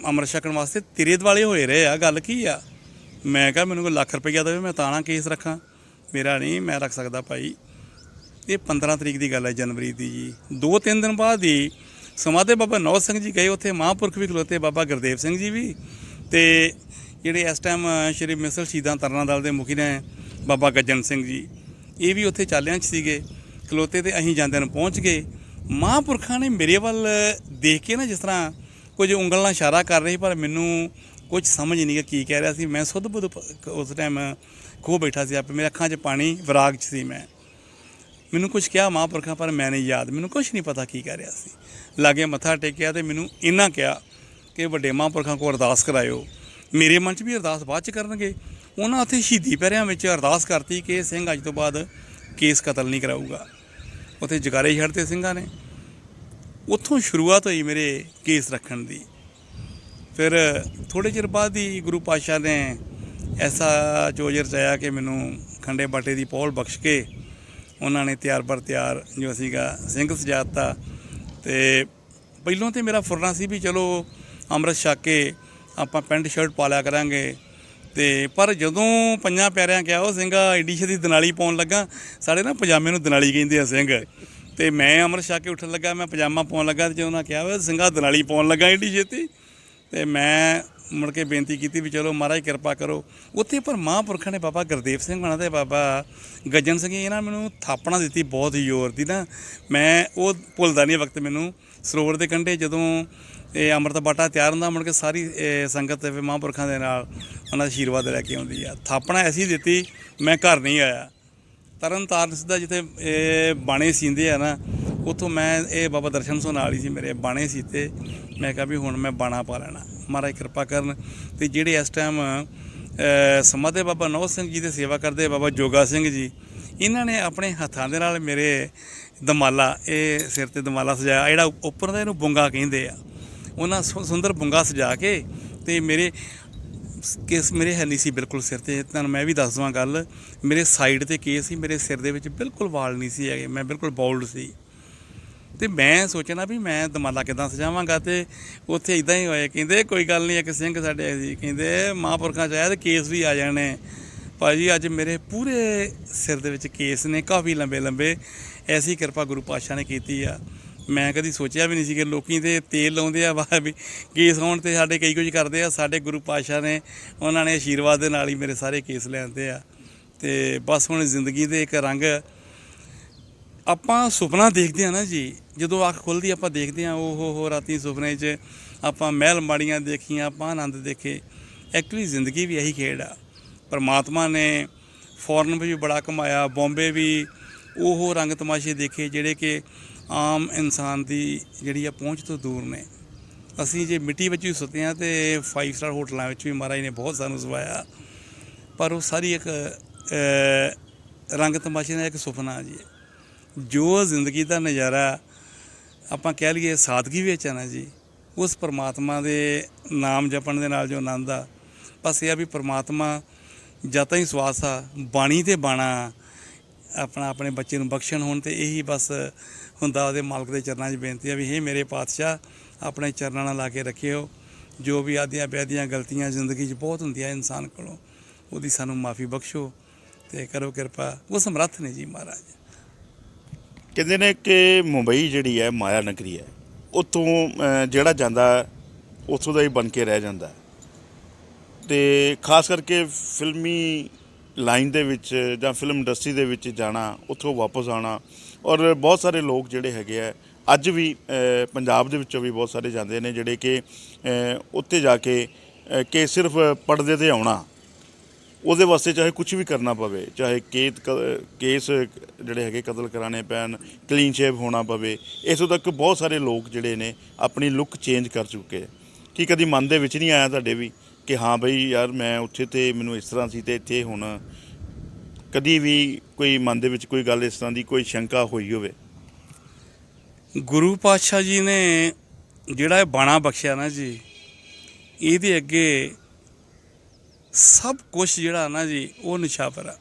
ਅੰਮ੍ਰਿਤ ਛਕਣ ਵਾਸਤੇ ਤੇਰੇ ਦੁਆਲੇ ਹੋਏ ਰਹੇ ਆ, ਗੱਲ ਕੀ ਆ। ਮੈਂ ਕਿਹਾ ਮੈਨੂੰ ਕੋਈ ਲੱਖ ਰੁਪਈਆ ਦੇਵੇ ਮੈਂ ਤਾਂ ਨਾ ਕੇਸ ਰੱਖਾਂ, ਮੇਰਾ ਨਹੀਂ ਮੈਂ ਰੱਖ ਸਕਦਾ ਭਾਈ। ਇਹ 15 ਤਰੀਕ ਦੀ ਗੱਲ ਹੈ ਜਨਵਰੀ ਦੀ ਜੀ। 2-3 ਦਿਨ ਬਾਅਦ ਹੀ ਸਮਾਧੇ ਬਾਬਾ ਨੌਜ ਸਿੰਘ ਜੀ ਗਏ, ਉੱਥੇ ਮਹਾਂਪੁਰਖ ਵੀ ਖਲੋਤੇ, ਬਾਬਾ ਗੁਰਦੇਵ ਸਿੰਘ ਜੀ ਵੀ, ਅਤੇ ਜਿਹੜੇ ਇਸ ਟਾਈਮ ਸ਼੍ਰੀ ਮਿਸਲ ਸ਼ਹੀਦਾਂ ਤਰਨਾ ਦਲ ਦੇ ਮੁਖੀ ਨੇ ਬਾਬਾ ਗੱਜਣ ਸਿੰਘ ਜੀ, ਇਹ ਵੀ ਉੱਥੇ ਚਾਲਿਆਂ 'ਚ ਸੀਗੇ ਖਲੋਤੇ। ਅਤੇ ਅਸੀਂ ਜਾਂਦਿਆਂ ਨੂੰ ਪਹੁੰਚ ਗਏ। ਮਹਾਂਪੁਰਖਾਂ ਨੇ ਮੇਰੇ ਵੱਲ ਦੇਖ ਕੇ ਨਾ ਜਿਸ ਤਰ੍ਹਾਂ ਕੁਝ ਉਂਗਲ ਨਾਲ ਇਸ਼ਾਰਾ ਕਰ ਰਹੇ, ਪਰ ਮੈਨੂੰ ਕੁਝ ਸਮਝ ਨਹੀਂ ਕਿ ਕੀ ਕਹਿ ਰਿਹਾ ਸੀ। ਮੈਂ ਸੁੱਧ ਬੁੱਧ ਉਸ ਟਾਈਮ ਖੋ ਬੈਠਾ ਸੀ ਆਪੇ, ਮੇਰੇ ਅੱਖਾਂ 'ਚ ਪਾਣੀ, ਵਿਰਾਗ 'ਚ ਸੀ ਮੈਂ। ਮੈਨੂੰ ਕੁਝ ਕਿਹਾ ਮਹਾਂਪੁਰਖਾਂ, ਪਰ ਮੈਂ ਨਹੀਂ ਯਾਦ, ਮੈਨੂੰ ਕੁਝ ਨਹੀਂ ਪਤਾ ਕੀ ਕਹਿ ਰਿਹਾ ਸੀ। ਲਾਗੇ ਮੱਥਾ ਟੇਕਿਆ ਅਤੇ ਮੈਨੂੰ ਇੰਨਾ ਕਿਹਾ ਕਿ ਵੱਡੇ ਮਹਾਂਪੁਰਖਾਂ ਕੋਲ ਅਰਦਾਸ ਕਰਾਇਓ। ਮੇਰੇ ਮਨ 'ਚ ਵੀ ਅਰਦਾਸ ਬਾਅਦ 'ਚ ਕਰਨਗੇ। ਉਹਨਾਂ ਉੱਥੇ ਸ਼ਹੀਦੀ ਪਹਿਰਿਆਂ ਵਿੱਚ ਅਰਦਾਸ ਕਰਤੀ ਕਿ ਇਹ ਸਿੰਘ ਅੱਜ ਤੋਂ ਬਾਅਦ ਕੇਸ ਕਤਲ ਨਹੀਂ ਕਰਾਊਗਾ। ਉੱਥੇ ਜਗਾਰੇ ਛੱਡਤੇ ਸਿੰਘਾਂ ਨੇ। ਉੱਥੋਂ ਸ਼ੁਰੂਆਤ ਹੋਈ ਮੇਰੇ ਕੇਸ ਰੱਖਣ ਦੀ। ਫਿਰ ਥੋੜ੍ਹੇ ਚਿਰ ਬਾਅਦ ਹੀ ਗੁਰੂ ਪਾਤਸ਼ਾਹ ਨੇ ਐਸਾ ਚੋਜ ਰਚਾਇਆ ਕਿ ਮੈਨੂੰ ਖੰਡੇ ਬਾਟੇ ਦੀ ਪੌਲ ਬਖਸ਼ ਕੇ ਉਹਨਾਂ ਨੇ ਤਿਆਰ ਬਰ ਤਿਆਰ ਜੋ ਸੀਗਾ ਸਿੰਘ ਸਜਾ ਦਿੱਤਾ। ਅਤੇ ਪਹਿਲੋਂ ਤਾਂ ਮੇਰਾ ਫੁਰਨਾ ਸੀ ਵੀ ਚਲੋ ਅੰਮ੍ਰਿਤ ਛਕ ਕੇ ਆਪਾਂ ਪੈਂਟ ਸ਼ਰਟ ਪਾ ਲਿਆ ਕਰਾਂਗੇ। ਅਤੇ ਪਰ ਜਦੋਂ ਪੰਜਾਂ ਪਿਆਰਿਆਂ ਕਿਹਾ ਉਹ ਸਿੰਘਾ ਐਡੀ ਛੇਤੀ ਦਨਾਲੀ ਪਾਉਣ ਲੱਗਾ, ਸਾਡੇ ਨਾ ਪਜਾਮੇ ਨੂੰ ਦਨਾਲੀ ਕਹਿੰਦੇ ਆ ਸਿੰਘ, ਅਤੇ ਮੈਂ ਅੰਮ੍ਰਿਤ ਛਕ ਕੇ ਉੱਠਣ ਲੱਗਾ, ਮੈਂ ਪਜਾਮਾ ਪਾਉਣ ਲੱਗਾ, ਅਤੇ ਜਦੋਂ ਉਹਨਾਂ ਕਿਹਾ ਵਾ ਸਿੰਘਾ ਦਨਾਲੀ ਪਾਉਣ ਲੱਗਾ ਐਡੀ ਛੇਤੀ, ਅਤੇ ਮੈਂ ਮੁੜ ਕੇ ਬੇਨਤੀ ਕੀਤੀ ਵੀ ਚਲੋ ਮਹਾਰਾਜ ਕਿਰਪਾ ਕਰੋ। ਉੱਥੇ ਪਰ ਮਹਾਂਪੁਰਖਾਂ ਨੇ ਬਾਬਾ ਗੁਰਦੇਵ ਸਿੰਘ ਹੋਣਾ ਅਤੇ ਬਾਬਾ ਗੱਜਣ ਸਿੰਘ ਇਹਨਾਂ ਮੈਨੂੰ ਥਾਪਣਾ ਦਿੱਤੀ ਬਹੁਤ ਜ਼ੋਰ ਦੀ ਨਾ। ਮੈਂ ਉਹ ਭੁੱਲਦਾ ਨਹੀਂ ਵਕਤ ਮੈਨੂੰ। ਸਰੋਵਰ ਦੇ ਕੰਢੇ ਜਦੋਂ ਇਹ ਅੰਮ੍ਰਿਤ ਬਾਟਾ ਤਿਆਰ ਹੁੰਦਾ, ਮੁੜ ਕੇ ਸਾਰੀ ਸੰਗਤ ਮਹਾਂਪੁਰਖਾਂ ਦੇ ਨਾਲ ਉਹਨਾਂ ਦਾ ਆਸ਼ੀਰਵਾਦ ਲੈ ਕੇ ਆਉਂਦੀ ਆ। ਥਾਪਣਾ ਐਸੀ ਦਿੱਤੀ ਮੈਂ ਘਰ ਨਹੀਂ ਆਇਆ। ਤਰਨ ਤਾਰਨ ਸਿੱਧਾ ਜਿੱਥੇ ਇਹ ਬਾਣੇ ਸੀਂਦੇ ਆ ਨਾ, ਉੱਥੋਂ ਮੈਂ ਇਹ ਬਾਬਾ ਦਰਸ਼ਨ ਸਿੰਘ ਨਾਲ ਹੀ ਸੀ ਮੇਰੇ ਬਾਣੇ ਸੀਤੇ। ਮੈਂ ਕਿਹਾ ਵੀ ਹੁਣ ਮੈਂ ਬਾਣਾ ਪਾ ਲੈਣਾ, ਮਹਾਰਾਜ ਕਿਰਪਾ ਕਰਨ। ਅਤੇ ਜਿਹੜੇ ਇਸ ਟਾਈਮ ਸਮਾਧੇ ਬਾਬਾ ਨੌਜ ਸਿੰਘ ਜੀ ਦੀ ਸੇਵਾ ਕਰਦੇ ਬਾਬਾ ਜੋਗਾ ਸਿੰਘ ਜੀ, ਇਹਨਾਂ ਨੇ ਆਪਣੇ ਹੱਥਾਂ ਦੇ ਨਾਲ ਮੇਰੇ ਦਮਾਲਾ, ਇਹ ਸਿਰ 'ਤੇ ਦਮਾਲਾ ਸਜਾਇਆ, ਜਿਹੜਾ ਉੱਪਰ ਦਾ ਇਹਨੂੰ ਬੁੰਗਾ ਕਹਿੰਦੇ ਆ, ਉਹਨਾਂ ਸੁੰਦਰ ਬੁੰਗਾ ਸਜਾ ਕੇ। ਅਤੇ ਮੇਰੇ ਕੇਸ ਮੇਰੇ ਹੈ ਨਹੀਂ ਸੀ ਬਿਲਕੁਲ ਸਿਰ 'ਤੇ। ਤੁਹਾਨੂੰ ਮੈਂ ਵੀ ਦੱਸ ਦੇਵਾਂ ਗੱਲ, ਮੇਰੇ ਸਾਈਡ 'ਤੇ ਕੇਸ ਸੀ, ਮੇਰੇ ਸਿਰ ਦੇ ਵਿੱਚ ਬਿਲਕੁਲ ਵਾਲ ਨਹੀਂ ਸੀ ਹੈਗੇ, ਮੈਂ ਬਿਲਕੁਲ ਬਾਊਲਡ ਸੀ। ਅਤੇ ਮੈਂ ਸੋਚਣਾ ਵੀ ਮੈਂ ਦਮਾਲਾ ਕਿੱਦਾਂ ਸਜਾਵਾਂਗਾ, ਅਤੇ ਉੱਥੇ ਇੱਦਾਂ ਹੀ ਹੋਇਆ। ਕਹਿੰਦੇ ਕੋਈ ਗੱਲ ਨਹੀਂ, ਇੱਕ ਸਿੰਘ ਸਾਡੇ ਸੀ, ਕਹਿੰਦੇ ਮਹਾਂਪੁਰਖਾਂ 'ਚ ਆਇਆ ਅਤੇ ਕੇਸ ਵੀ ਆ ਜਾਣੇ। ਭਾਅ ਜੀ ਅੱਜ ਮੇਰੇ ਪੂਰੇ ਸਿਰ ਦੇ ਵਿੱਚ ਕੇਸ ਨੇ, ਕਾਫੀ ਲੰਬੇ ਲੰਬੇ। ਐਸੀ ਕਿਰਪਾ ਗੁਰੂ ਪਾਤਸ਼ਾਹ ਨੇ ਕੀਤੀ ਆ। ਮੈਂ ਕਦੀ ਸੋਚਿਆ ਵੀ ਨਹੀਂ ਸੀ ਕਿ ਲੋਕੀ ਤੇ ਤੇਲ ਲਾਉਂਦੇ ਆ ਵਾਹ ਵੀ ਕੇਸ ਹੋਣ 'ਤੇ ਸਾਡੇ ਕਈ ਕੁਝ ਕਰਦੇ ਆ। ਸਾਡੇ ਗੁਰੂ ਪਾਤਸ਼ਾਹ ਨੇ, ਉਹਨਾਂ ਨੇ ਆਸ਼ੀਰਵਾਦ ਦੇ ਨਾਲ ਹੀ ਮੇਰੇ ਸਾਰੇ ਕੇਸ ਲਿਆਂਦੇ ਆ। ਅਤੇ ਬਸ ਹੁਣ ਜ਼ਿੰਦਗੀ ਦੇ ਇੱਕ ਰੰਗ ਆਪਾਂ ਸੁਪਨਾ ਦੇਖਦੇ ਹਾਂ ਨਾ ਜੀ, ਜਦੋਂ ਅੱਖ ਖੁੱਲ੍ਹਦੀ ਆਪਾਂ ਦੇਖਦੇ ਹਾਂ ਉਹ ਰਾਤੀ ਸੁਪਨੇ 'ਚ ਆਪਾਂ ਮਹਿਲ ਮਾੜੀਆਂ ਦੇਖੀਆਂ, ਆਪਾਂ ਆਨੰਦ ਦੇਖੇ। ਐਕਚੁਅਲੀ ਜ਼ਿੰਦਗੀ ਵੀ ਇਹੀ ਖੇਡ ਆ। ਪਰਮਾਤਮਾ ਨੇ ਫੋਰਨ ਵੀ ਬੜਾ ਕਮਾਇਆ, ਬੰਬੇ ਵੀ ਉਹ ਰੰਗ ਤਮਾਸ਼ੇ ਦੇਖੇ ਜਿਹੜੇ ਕਿ ਆਮ ਇਨਸਾਨ ਦੀ ਜਿਹੜੀ ਆ ਪਹੁੰਚ ਤੋਂ ਦੂਰ ਨੇ। ਅਸੀਂ ਜੇ ਮਿੱਟੀ ਵਿੱਚ ਵੀ ਸੁੱਤੇ ਹਾਂ ਅਤੇ 5 ਸਟਾਰ ਹੋਟਲਾਂ ਵਿੱਚ ਵੀ ਮਹਾਰਾਜ ਨੇ ਬਹੁਤ ਸਾਨੂੰ ਸਵਾਇਆ, ਪਰ ਉਹ ਸਾਰੀ ਇੱਕ ਰੰਗ ਤਮਾਸ਼ੇ ਦਾ ਇੱਕ ਸੁਪਨਾ ਜੀ। ਜੋ ਜ਼ਿੰਦਗੀ ਦਾ ਨਜ਼ਾਰਾ ਆਪਾਂ ਕਹਿ ਲਈਏ ਸਾਦਗੀ ਵਿੱਚ ਆ ਨਾ ਜੀ, ਉਸ ਪਰਮਾਤਮਾ ਦੇ ਨਾਮ ਜਪਣ ਦੇ ਨਾਲ ਜੋ ਆਨੰਦ ਆ, ਬਸ ਇਹ ਆ ਵੀ ਪਰਮਾਤਮਾ ਜਦ ਤਾਈਂ ਸਵਾਸ ਆ, ਬਾਣੀ ਅਤੇ ਬਾਣਾ ਆਪਣਾ ਆਪਣੇ ਬੱਚੇ ਨੂੰ ਬਖਸ਼ਣ ਹੋਣ, ਅਤੇ ਇਹੀ ਬਸ ਹੁੰਦਾ ਉਹਦੇ ਮਾਲਕ ਦੇ ਚਰਨਾਂ 'ਚ ਬੇਨਤੀ ਆ ਵੀ ਹੇ ਮੇਰੇ ਪਾਤਸ਼ਾਹ ਆਪਣੇ ਚਰਨਾਂ ਨਾਲ ਲਾ ਕੇ ਰੱਖਿਓ। ਜੋ ਵੀ ਆਦੀਆਂ ਬੇਦੀਆਂ ਗਲਤੀਆਂ ਜ਼ਿੰਦਗੀ 'ਚ ਬਹੁਤ ਹੁੰਦੀਆਂ ਇਨਸਾਨ ਕੋਲੋਂ, ਉਹਦੀ ਸਾਨੂੰ ਮਾਫੀ ਬਖਸ਼ੋ ਅਤੇ ਕਰੋ ਕਿਰਪਾ। ਉਹ ਸਮਰੱਥ ਨੇ ਜੀ ਮਹਾਰਾਜ। ਕਹਿੰਦੇ ਨੇ ਕਿ ਮੁੰਬਈ ਜਿਹੜੀ ਹੈ ਮਾਇਆ ਨਗਰੀ ਹੈ, ਉੱਥੋਂ ਜਿਹੜਾ ਜਾਂਦਾ ਉੱਥੋਂ ਦਾ ਹੀ ਬਣ ਕੇ ਰਹਿ ਜਾਂਦਾ। ਅਤੇ ਖਾਸ ਕਰਕੇ ਫਿਲਮੀ ਲਾਈਨ ਦੇ ਵਿੱਚ ਜਾਂ ਫਿਲਮ ਇੰਡਸਟਰੀ ਦੇ ਵਿੱਚ ਜਾਣਾ, ਉੱਥੋਂ ਵਾਪਸ ਆਉਣਾ, ਔਰ ਬਹੁਤ ਸਾਰੇ ਲੋਕ ਜਿਹੜੇ ਹੈਗੇ ਆ ਅੱਜ ਵੀ ਪੰਜਾਬ ਦੇ ਵਿੱਚੋਂ ਵੀ ਬਹੁਤ ਸਾਰੇ ਜਾਂਦੇ ਨੇ ਜਿਹੜੇ ਕਿ ਉੱਥੇ ਜਾ ਕੇ ਕਿ ਸਿਰਫ ਪੜ੍ਹਦੇ 'ਤੇ ਆਉਣਾ, ਉਹਦੇ ਵਾਸਤੇ ਚਾਹੇ ਕੁਛ ਵੀ ਕਰਨਾ ਪਵੇ, ਚਾਹੇ ਕੇਸ ਜਿਹੜੇ ਹੈਗੇ ਕਤਲ ਕਰਾਉਣੇ ਪੈਣ, ਕਲੀਨ ਸ਼ੇਵ ਹੋਣਾ ਪਵੇ, ਇੱਥੋਂ ਤੱਕ ਬਹੁਤ ਸਾਰੇ ਲੋਕ ਜਿਹੜੇ ਨੇ ਆਪਣੀ ਲੁੱਕ ਚੇਂਜ ਕਰ ਚੁੱਕੇ। ਕੀ ਕਦੀ ਮਨ ਦੇ ਵਿੱਚ ਨਹੀਂ ਆਇਆ ਤੁਹਾਡੇ ਵੀ ਕਿ ਹਾਂ ਬਈ ਯਾਰ ਮੈਂ ਉੱਥੇ ਤੇ ਮੈਨੂੰ ਇਸ ਤਰ੍ਹਾਂ ਸੀ ਅਤੇ ਇੱਥੇ ਹੁਣ ਕਦੀ ਵੀ ਕੋਈ ਮਨ ਦੇ ਵਿੱਚ ਕੋਈ ਗੱਲ ਇਸ ਤਰ੍ਹਾਂ ਦੀ ਕੋਈ ਸ਼ੰਕਾ ਹੋਈ ਹੋਵੇ? ਗੁਰੂ ਪਾਤਸ਼ਾਹ ਜੀ ਨੇ ਜਿਹੜਾ ਇਹ ਬਾਣਾ ਬਖਸ਼ਿਆ ਨਾ ਜੀ, ਇਹਦੇ ਅੱਗੇ ਸਭ ਕੁਛ ਜਿਹੜਾ ਨਾ ਜੀ ਉਹ ਨਿਸ਼ਾਵਰ ਆ।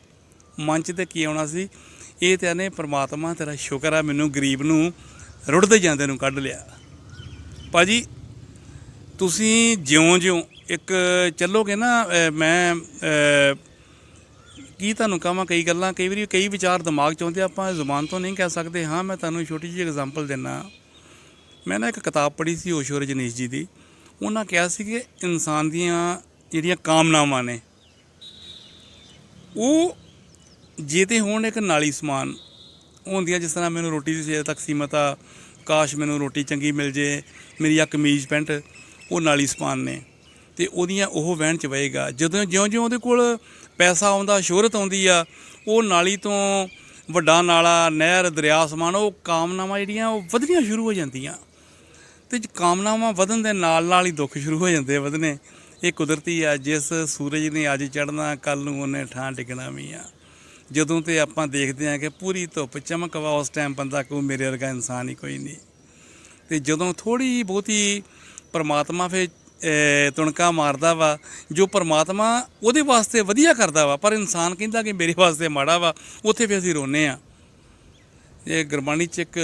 ਮਨ 'ਚ ਤਾਂ ਕੀ ਆਉਣਾ ਸੀ, ਇਹ ਤਾਂ ਨੇ ਪਰਮਾਤਮਾ ਤੇਰਾ ਸ਼ੁਕਰ ਆ ਮੈਨੂੰ ਗਰੀਬ ਨੂੰ ਰੁੜਦੇ ਜਾਂਦੇ ਨੂੰ ਕੱਢ ਲਿਆ। ਭਾਅ ਜੀ ਤੁਸੀਂ ਜਿਉਂ-ਜਿਉਂ ਇੱਕ ਚੱਲੋਗੇ ਨਾ ਮੈਂ ਕੀ ਤੁਹਾਨੂੰ ਕਹਾਂ, ਕਈ ਗੱਲਾਂ ਕਈ ਵਾਰੀ ਕਈ ਵਿਚਾਰ ਦਿਮਾਗ 'ਚ ਆਉਂਦੇ ਆਪਾਂ ਜ਼ੁਬਾਨ ਤੋਂ ਨਹੀਂ ਕਹਿ ਸਕਦੇ। ਹਾਂ, ਮੈਂ ਤੁਹਾਨੂੰ ਛੋਟੀ ਜਿਹੀ ਐਗਜ਼ਾਮਪਲ ਦਿੰਦਾ। ਮੈਂ ਨਾ ਇੱਕ ਕਿਤਾਬ ਪੜ੍ਹੀ ਸੀ ਓਸ਼ੋ ਰਜਨੀਸ਼ ਜੀ ਦੀ। ਉਹਨਾਂ ਕਿਹਾ ਸੀ ਕਿ ਇਨਸਾਨ ਦੀਆਂ ਜਿਹੜੀਆਂ ਕਾਮਨਾਵਾਂ ਨੇ ਉਹ ਜੇ ਤੇ ਹੋਣ ਇੱਕ ਨਾਲੀ ਸਮਾਨ ਹੁੰਦੀਆਂ, ਜਿਸ ਤਰ੍ਹਾਂ ਮੈਨੂੰ ਰੋਟੀ ਦੀ ਸਵੇਰ ਤੱਕ ਸੀਮਤ ਆ, ਕਾਸ਼ ਮੈਨੂੰ ਰੋਟੀ ਚੰਗੀ ਮਿਲ ਜੇ, ਮੇਰੀ ਆ ਕਮੀਜ਼ ਪੈਂਟ, ਉਹ ਨਾਲੀ ਸਮਾਨ ਨੇ ਅਤੇ ਉਹਦੀਆਂ ਉਹ ਵਹਿਣ 'ਚ ਵਹੇਗਾ। ਜਦੋਂ ਜਿਉਂ-ਜਿਉਂ ਉਹਦੇ ਕੋਲ ਪੈਸਾ ਆਉਂਦਾ, ਸ਼ੋਹਰਤ ਆਉਂਦੀ ਆ, ਉਹ ਨਾਲੀ ਤੋਂ ਵੱਡਾ ਨਾਲਾ, ਨਹਿਰ, ਦਰਿਆ ਸਮਾਨ, ਉਹ ਕਾਮਨਾਵਾਂ ਜਿਹੜੀਆਂ ਉਹ ਵਧਣੀਆਂ ਸ਼ੁਰੂ ਹੋ ਜਾਂਦੀਆਂ। ਅਤੇ ਕਾਮਨਾਵਾਂ ਵਧਣ ਦੇ ਨਾਲ ਨਾਲ ਹੀ ਦੁੱਖ ਸ਼ੁਰੂ ਹੋ ਜਾਂਦੇ ਆ ਵਧਣੇ। ਇਹ ਕੁਦਰਤੀ ਆ, ਜਿਸ ਸੂਰਜ ਨੇ ਅੱਜ ਚੜ੍ਹਨਾ ਕੱਲ੍ਹ ਨੂੰ ਉਹਨੇ ਠਾਂ ਡਿੱਗਣਾ ਵੀ ਆ। ਜਦੋਂ ਤੇ ਆਪਾਂ ਦੇਖਦੇ ਹਾਂ ਕਿ ਪੂਰੀ ਧੁੱਪ ਚਮਕ ਵਾ, ਉਸ ਟਾਈਮ ਬੰਦਾ ਕਹੂ ਮੇਰੇ ਵਰਗਾ ਇਨਸਾਨ ਹੀ ਕੋਈ ਨਹੀਂ। ਅਤੇ ਜਦੋਂ ਥੋੜ੍ਹੀ ਬਹੁਤੀ ਪਰਮਾਤਮਾ ਫਿਰ ਤੁਣਕਾ ਮਾਰਦਾ ਵਾ, ਜੋ ਪਰਮਾਤਮਾ ਉਹਦੇ ਵਾਸਤੇ ਵਧੀਆ ਕਰਦਾ ਵਾ, ਪਰ ਇਨਸਾਨ ਕਹਿੰਦਾ ਕਿ ਮੇਰੇ ਵਾਸਤੇ ਮਾੜਾ ਵਾ, ਉੱਥੇ ਫਿਰ ਅਸੀਂ ਰੋਂਦੇ ਹਾਂ। ਇਹ ਗੁਰਬਾਣੀ 'ਚ ਇੱਕ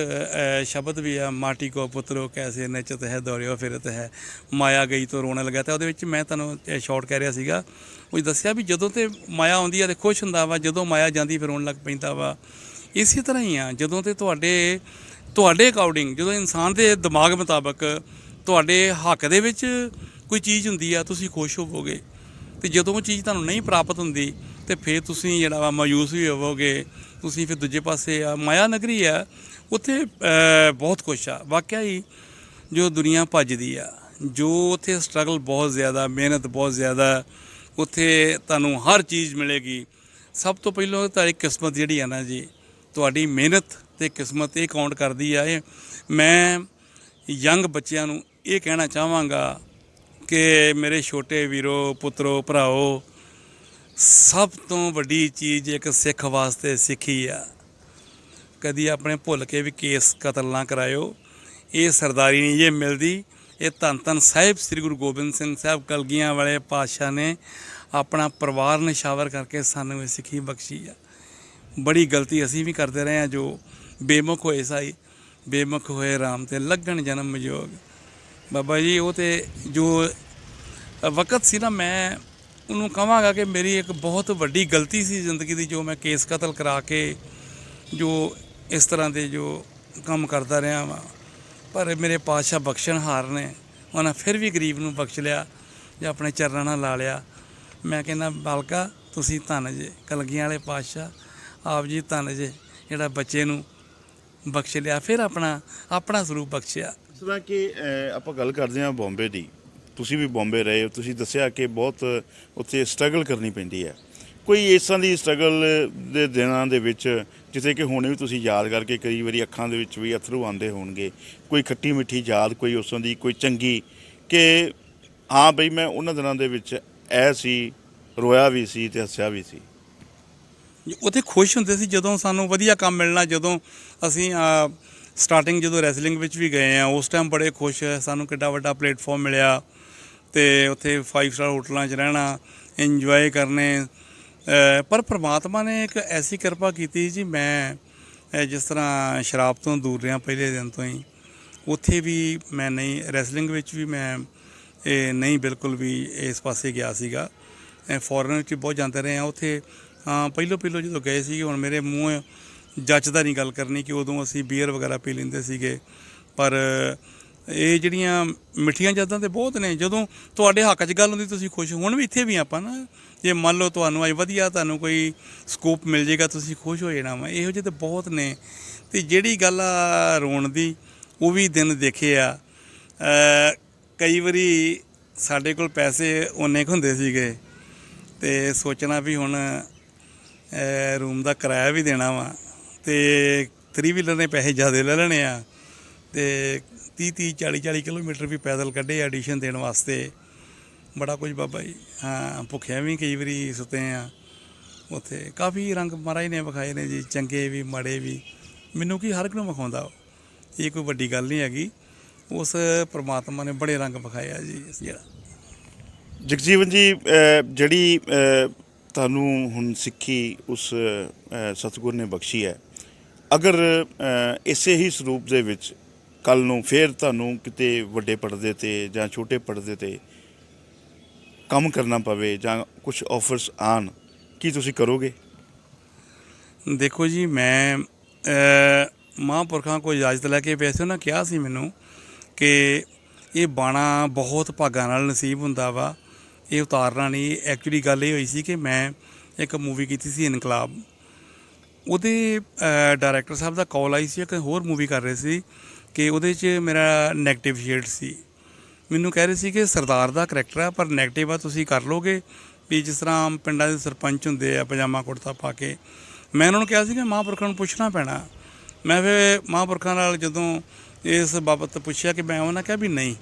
ਸ਼ਬਦ ਵੀ ਆ, ਮਾਟੀ ਕੋ ਪੁੱਤਰੋ ਕੈਸੇ ਨਚਤ ਹੈ ਦੌੜਿਓ ਫਿਰਤ ਹੈ, ਮਾਇਆ ਗਈ ਤੋਂ ਰੋਣ ਲੱਗਾ। ਤਾਂ ਉਹਦੇ ਵਿੱਚ ਮੈਂ ਤੁਹਾਨੂੰ ਸ਼ਾਰਟ ਕਹਿ ਰਿਹਾ ਸੀਗਾ, ਉਹ ਦੱਸਿਆ ਵੀ ਜਦੋਂ ਤੇ ਮਾਇਆ ਆਉਂਦੀ ਆ ਤਾਂ ਖੁਸ਼ ਹੁੰਦਾ ਵਾ, ਜਦੋਂ ਮਾਇਆ ਜਾਂਦੀ ਫਿਰ ਰੋਣ ਲੱਗ ਪੈਂਦਾ ਵਾ। ਇਸੇ ਤਰ੍ਹਾਂ ਹੀ ਆ, ਜਦੋਂ ਤੇ ਤੁਹਾਡੇ ਅਕੋਰਡਿੰਗ, ਜਦੋਂ ਇਨਸਾਨ ਦੇ ਦਿਮਾਗ ਮੁਤਾਬਕ ਤੁਹਾਡੇ ਹੱਕ ਦੇ ਵਿੱਚ ਕੋਈ ਚੀਜ਼ ਹੁੰਦੀ ਆ, ਤੁਸੀਂ ਖੁਸ਼ ਹੋਵੋਗੇ। ਅਤੇ ਜਦੋਂ ਉਹ ਚੀਜ਼ ਤੁਹਾਨੂੰ ਨਹੀਂ ਪ੍ਰਾਪਤ ਹੁੰਦੀ ਅਤੇ ਫਿਰ ਤੁਸੀਂ ਜਿਹੜਾ ਵਾ ਮਾਯੂਸ ਵੀ ਹੋਵੋਗੇ। ਤੁਸੀਂ ਫਿਰ ਦੂਜੇ ਪਾਸੇ ਆ ਮਾਇਆ ਨਗਰੀ ਆ, ਉੱਥੇ ਬਹੁਤ ਕੁਛ ਆ। ਵਾਕਿਆ ਹੀ ਜੋ ਦੁਨੀਆ ਭੱਜਦੀ ਆ, ਜੋ ਉੱਥੇ ਸਟਰਗਲ ਬਹੁਤ ਜ਼ਿਆਦਾ, ਮਿਹਨਤ ਬਹੁਤ ਜ਼ਿਆਦਾ, ਉੱਥੇ ਤੁਹਾਨੂੰ ਹਰ ਚੀਜ਼ ਮਿਲੇਗੀ। ਸਭ ਤੋਂ ਪਹਿਲਾਂ ਤੁਹਾਡੀ ਕਿਸਮਤ ਜਿਹੜੀ ਆ ਨਾ ਜੀ, ਤੁਹਾਡੀ ਮਿਹਨਤ ਅਤੇ ਕਿਸਮਤ ਇਹ ਕਾਊਂਟ ਕਰਦੀ ਆ। ਇਹ ਮੈਂ ਯੰਗ ਬੱਚਿਆਂ ਨੂੰ ਇਹ ਕਹਿਣਾ ਚਾਹਾਂਗਾ ਕਿ ਮੇਰੇ ਛੋਟੇ ਵੀਰੋ, ਪੁੱਤਰੋ, ਭਰਾਓ, ਸਭ ਤੋਂ ਵੱਡੀ ਚੀਜ਼ ਇੱਕ ਸਿੱਖ ਵਾਸਤੇ ਸਿੱਖੀ ਆ। ਕਦੀ ਆਪਣੇ ਭੁੱਲ ਕੇ ਵੀ ਕੇਸ ਕਤਲ ਨਾ ਕਰਾਇਓ। ਇਹ ਸਰਦਾਰੀ ਨਹੀਂ ਜੇ ਮਿਲਦੀ। ਇਹ ਧੰਨ ਧੰਨ ਸਾਹਿਬ ਸ੍ਰੀ ਗੁਰੂ ਗੋਬਿੰਦ ਸਿੰਘ ਸਾਹਿਬ ਕਲਗੀਆਂ ਵਾਲੇ ਪਾਤਸ਼ਾਹ ਨੇ ਆਪਣਾ ਪਰਿਵਾਰ ਨਿਸ਼ਾਵਰ ਕਰਕੇ ਸਾਨੂੰ ਇਹ ਸਿੱਖੀ ਬਖਸ਼ੀ ਆ। ਬੜੀ ਗਲਤੀ ਅਸੀਂ ਵੀ ਕਰਦੇ ਰਹੇ ਹਾਂ, ਜੋ ਬੇਮੁਖ ਹੋਏ ਸਾਈ, ਬੇਮੁਖ ਹੋਏ ਰਾਮ ਤੇ ਲੱਗਣ ਜਨਮ ਯੋਗ। ਬਾਬਾ ਜੀ ਉਹ ਤੇ ਜੋ ਵਕਤ ਸੀ ਨਾ, ਮੈਂ ਉਹਨੂੰ ਕਹਾਂਗਾ ਕਿ ਮੇਰੀ ਇੱਕ ਬਹੁਤ ਵੱਡੀ ਗਲਤੀ ਸੀ ਜ਼ਿੰਦਗੀ ਦੀ, ਜੋ ਮੈਂ ਕੇਸ ਕਤਲ ਕਰਾ ਕੇ ਜੋ ਇਸ ਤਰ੍ਹਾਂ ਦੇ ਜੋ ਕੰਮ ਕਰਦਾ ਰਿਹਾ ਵਾਂ। ਪਰ ਮੇਰੇ ਪਾਤਸ਼ਾਹ ਬਖਸ਼ਣਹਾਰ ਨੇ, ਉਹਨਾਂ ਫਿਰ ਵੀ ਗਰੀਬ ਨੂੰ ਬਖਸ਼ ਲਿਆ ਜਾਂ ਆਪਣੇ ਚਰਨਾਂ ਨਾਲ ਲਾ ਲਿਆ। ਮੈਂ ਕਹਿੰਦਾ ਬਾਲਕਾ ਤੁਸੀਂ ਧੰਨ ਜੇ, ਕਲਗੀਆਂ ਵਾਲੇ ਪਾਤਸ਼ਾਹ ਆਪ ਜੀ ਧੰਨ ਜੇ, ਜਿਹੜਾ ਬੱਚੇ ਨੂੰ ਬਖਸ਼ ਲਿਆ, ਫਿਰ ਆਪਣਾ ਸਰੂਪ ਬਖਸ਼ਿਆ। ਇਸ ਤਰ੍ਹਾਂ ਕਿ ਆਪਾਂ ਗੱਲ ਕਰਦੇ ਹਾਂ ਬੰਬੇ ਦੀ, ਤੁਸੀਂ ਵੀ ਬੰਬੇ ਰਹੇ ਹੋ, ਤੁਸੀਂ ਦੱਸਿਆ ਕਿ ਬਹੁਤ ਉੱਥੇ ਸਟਰਗਲ ਕਰਨੀ ਪੈਂਦੀ ਹੈ। ਕੋਈ ਇਸ ਤਰ੍ਹਾਂ ਦੀ ਸਟਰਗਲ ਦੇ ਦਿਨਾਂ ਦੇ ਵਿੱਚ ਜਿੱਥੇ ਕਿ ਹੁਣੇ ਵੀ ਤੁਸੀਂ ਯਾਦ ਕਰਕੇ ਕਈ ਵਾਰੀ ਅੱਖਾਂ ਦੇ ਵਿੱਚ ਵੀ ਅਥਰੂ ਆਉਂਦੇ ਹੋਣਗੇ, ਕੋਈ ਖੱਟੀ ਮਿੱਠੀ ਯਾਦ, ਕੋਈ ਉਸ ਤਰ੍ਹਾਂ ਦੀ ਕੋਈ ਚੰਗੀ, ਕਿ ਹਾਂ ਬਈ ਮੈਂ ਉਹਨਾਂ ਦਿਨਾਂ ਦੇ ਵਿੱਚ ਇਹ ਸੀ, ਰੋਇਆ ਵੀ ਸੀ ਅਤੇ ਹੱਸਿਆ ਵੀ ਸੀ। ਉੱਥੇ ਖੁਸ਼ ਹੁੰਦੇ ਸੀ ਜਦੋਂ ਸਾਨੂੰ ਵਧੀਆ ਕੰਮ ਮਿਲਣਾ। ਜਦੋਂ ਅਸੀਂ ਸਟਾਰਟਿੰਗ ਜਦੋਂ ਰੈਸਲਿੰਗ ਵਿੱਚ ਵੀ ਗਏ ਹਾਂ, ਉਸ ਟਾਈਮ ਬੜੇ ਖੁਸ਼ ਹੋਏ, ਸਾਨੂੰ ਕਿੱਡਾ ਵੱਡਾ ਪਲੇਟਫਾਰਮ ਮਿਲਿਆ ਅਤੇ ਉੱਥੇ 5 ਸਟਾਰ ਹੋਟਲਾਂ 'ਚ ਰਹਿਣਾ, ਇੰਜੋਏ ਕਰਨੇ। ਪਰ ਪ੍ਰਮਾਤਮਾ ਨੇ ਇੱਕ ਐਸੀ ਕਿਰਪਾ ਕੀਤੀ ਜੀ, ਮੈਂ ਜਿਸ ਤਰ੍ਹਾਂ ਸ਼ਰਾਬ ਤੋਂ ਦੂਰ ਰਿਹਾ ਪਹਿਲੇ ਦਿਨ ਤੋਂ ਹੀ, ਉੱਥੇ ਵੀ ਮੈਂ ਨਹੀਂ, ਰੈਸਲਿੰਗ ਵਿੱਚ ਵੀ ਮੈਂ ਨਹੀਂ ਬਿਲਕੁਲ ਵੀ ਇਸ ਪਾਸੇ ਗਿਆ ਸੀਗਾ। ਫੋਰਨ ਵਿੱਚ ਬਹੁਤ ਜਾਂਦੇ ਰਹੇ ਹਾਂ। ਉੱਥੇ ਪਹਿਲੋਂ ਜਦੋਂ ਗਏ ਸੀਗੇ, ਹੁਣ ਮੇਰੇ ਮੂੰਹ ਜੱਚਦਾ ਨਹੀਂ ਗੱਲ ਕਰਨੀ ਕਿ ਉਦੋਂ ਅਸੀਂ ਬੀਅਰ ਵਗੈਰਾ ਪੀ ਲੈਂਦੇ ਸੀਗੇ। ਪਰ ਇਹ ਜਿਹੜੀਆਂ ਮਿੱਠੀਆਂ ਯਾਦਾਂ ਤਾਂ ਬਹੁਤ ਨੇ। ਜਦੋਂ ਤੁਹਾਡੇ ਹੱਕ 'ਚ ਗੱਲ ਹੁੰਦੀ ਤੁਸੀਂ ਖੁਸ਼। ਹੁਣ ਵੀ ਇੱਥੇ ਵੀ ਆਪਾਂ ਨਾ, ਜੇ ਮੰਨ ਲਓ ਤੁਹਾਨੂੰ ਅੱਜ ਵਧੀਆ ਤੁਹਾਨੂੰ ਕੋਈ ਸਕੋਪ ਮਿਲ ਜਾਏਗਾ, ਤੁਸੀਂ ਖੁਸ਼ ਹੋ ਜਾਣਾ ਵਾ। ਇਹੋ ਜਿਹੇ ਤਾਂ ਬਹੁਤ ਨੇ। ਅਤੇ ਜਿਹੜੀ ਗੱਲ ਆ ਰੋਣ ਦੀ, ਉਹ ਵੀ ਦਿਨ ਦੇਖੇ ਆ। ਕਈ ਵਾਰੀ ਸਾਡੇ ਕੋਲ ਪੈਸੇ ਓਨੇ ਕੁ ਹੁੰਦੇ ਸੀਗੇ ਅਤੇ ਸੋਚਣਾ ਵੀ ਹੁਣ ਰੂਮ ਦਾ ਕਿਰਾਇਆ ਵੀ ਦੇਣਾ ਵਾ, ਅਤੇ 3 ਵੀਲਰ ਨੇ ਪੈਸੇ ਜ਼ਿਆਦਾ ਲੈ ਲੈਣੇ ਆ, ਅਤੇ 30 40 ਕਿਲੋਮੀਟਰ ਵੀ ਪੈਦਲ ਕੱਢੇ ਐਡੀਸ਼ਨ ਦੇਣ ਵਾਸਤੇ। ਬੜਾ ਕੁਝ ਬਾਬਾ ਜੀ। ਹਾਂ, ਭੁੱਖਿਆਂ ਵੀ ਕਈ ਵਾਰੀ ਸੁੱਤੇ ਆ ਉੱਥੇ। ਕਾਫੀ ਰੰਗ ਮਹਾਰਾਜ ਨੇ ਵਿਖਾਏ ਨੇ ਜੀ, ਚੰਗੇ ਵੀ ਮਾੜੇ ਵੀ। ਮੈਨੂੰ ਕੀ ਹਰ ਇੱਕ ਨੂੰ ਵਿਖਾਉਂਦਾ ਉਹ, ਇਹ ਕੋਈ ਵੱਡੀ ਗੱਲ ਨਹੀਂ ਹੈਗੀ। ਉਸ ਪਰਮਾਤਮਾ ਨੇ ਬੜੇ ਰੰਗ ਵਿਖਾਏ ਆ ਜੀ। ਜਿਹੜਾ ਜਗਜੀਵਨ ਜੀ, ਜਿਹੜੀ ਤੁਹਾਨੂੰ ਹੁਣ ਸਿੱਖੀ ਉਸ ਸਤਿਗੁਰ ਨੇ ਬਖਸ਼ੀ ਹੈ, ਅਗਰ ਇਸੇ ਹੀ ਸਰੂਪ ਦੇ ਵਿੱਚ ਕੱਲ ਨੂੰ ਫਿਰ ਤੁਹਾਨੂੰ ਕਿਤੇ ਵੱਡੇ ਪਰਦੇ ਤੇ ਜਾਂ ਛੋਟੇ ਪਰਦੇ ਤੇ ਕੰਮ ਕਰਨਾ ਪਵੇ ਜਾਂ ਕੁਝ ਆਫਰਸ ਆਉਣ, ਕੀ ਤੁਸੀਂ ਕਰੋਗੇ? ਦੇਖੋ ਜੀ, ਮੈਂ ਮਹਾਂਪੁਰਖਾਂ ਕੋਲ ਇਜਾਜ਼ਤ ਲੈ ਕੇ ਵੈਸੇ ਉਹਨਾਂ ਕਿਹਾ ਸੀ ਮੈਨੂੰ ਕਿ ਇਹ ਬਾਣਾ ਬਹੁਤ ਭਾਗਾਂ ਨਾਲ ਨਸੀਬ ਹੁੰਦਾ ਵਾ, ਇਹ ਉਤਾਰਨਾ ਨਹੀਂ। ਐਕਚੁਅਲੀ ਗੱਲ ਇਹ ਹੋਈ ਸੀ ਕਿ ਮੈਂ ਇੱਕ ਮੂਵੀ ਕੀਤੀ ਸੀ ਇਨਕਲਾਬ, ਉਹਦੇ ਡਾਇਰੈਕਟਰ ਸਾਹਿਬ ਦਾ ਕਾਲ ਆਈ ਸੀ, ਇੱਕ ਹੋਰ ਮੂਵੀ ਕਰ ਰਹੇ ਸੀ ਕਿ ਉਹਦੇ 'ਚ ਮੇਰਾ ਨੈਗੇਟਿਵ ਸ਼ੇਡ ਸੀ। ਮੈਨੂੰ ਕਹਿ ਰਹੇ ਸੀ ਕਿ ਸਰਦਾਰ ਦਾ ਕਰੈਕਟਰ ਆ ਪਰ ਨੈਗੇਟਿਵ ਆ, ਤੁਸੀਂ ਕਰ ਲਓਗੇ? ਵੀ ਜਿਸ ਤਰ੍ਹਾਂ ਪਿੰਡਾਂ ਦੇ ਸਰਪੰਚ ਹੁੰਦੇ ਆ ਪਜਾਮਾ ਕੁੜਤਾ ਪਾ ਕੇ। ਮੈਂ ਉਹਨਾਂ ਨੂੰ ਕਿਹਾ ਸੀ ਕਿ ਮਹਾਂਪੁਰਖਾਂ ਨੂੰ ਪੁੱਛਣਾ ਪੈਣਾ। ਮੈਂ ਫਿਰ ਮਹਾਂਪੁਰਖਾਂ ਨਾਲ ਜਦੋਂ ਇਸ ਬਾਬਤ ਪੁੱਛਿਆ ਕਿ ਮੈਂ ਉਹਨਾਂ ਕਿਹਾ ਵੀ ਨਹੀਂ,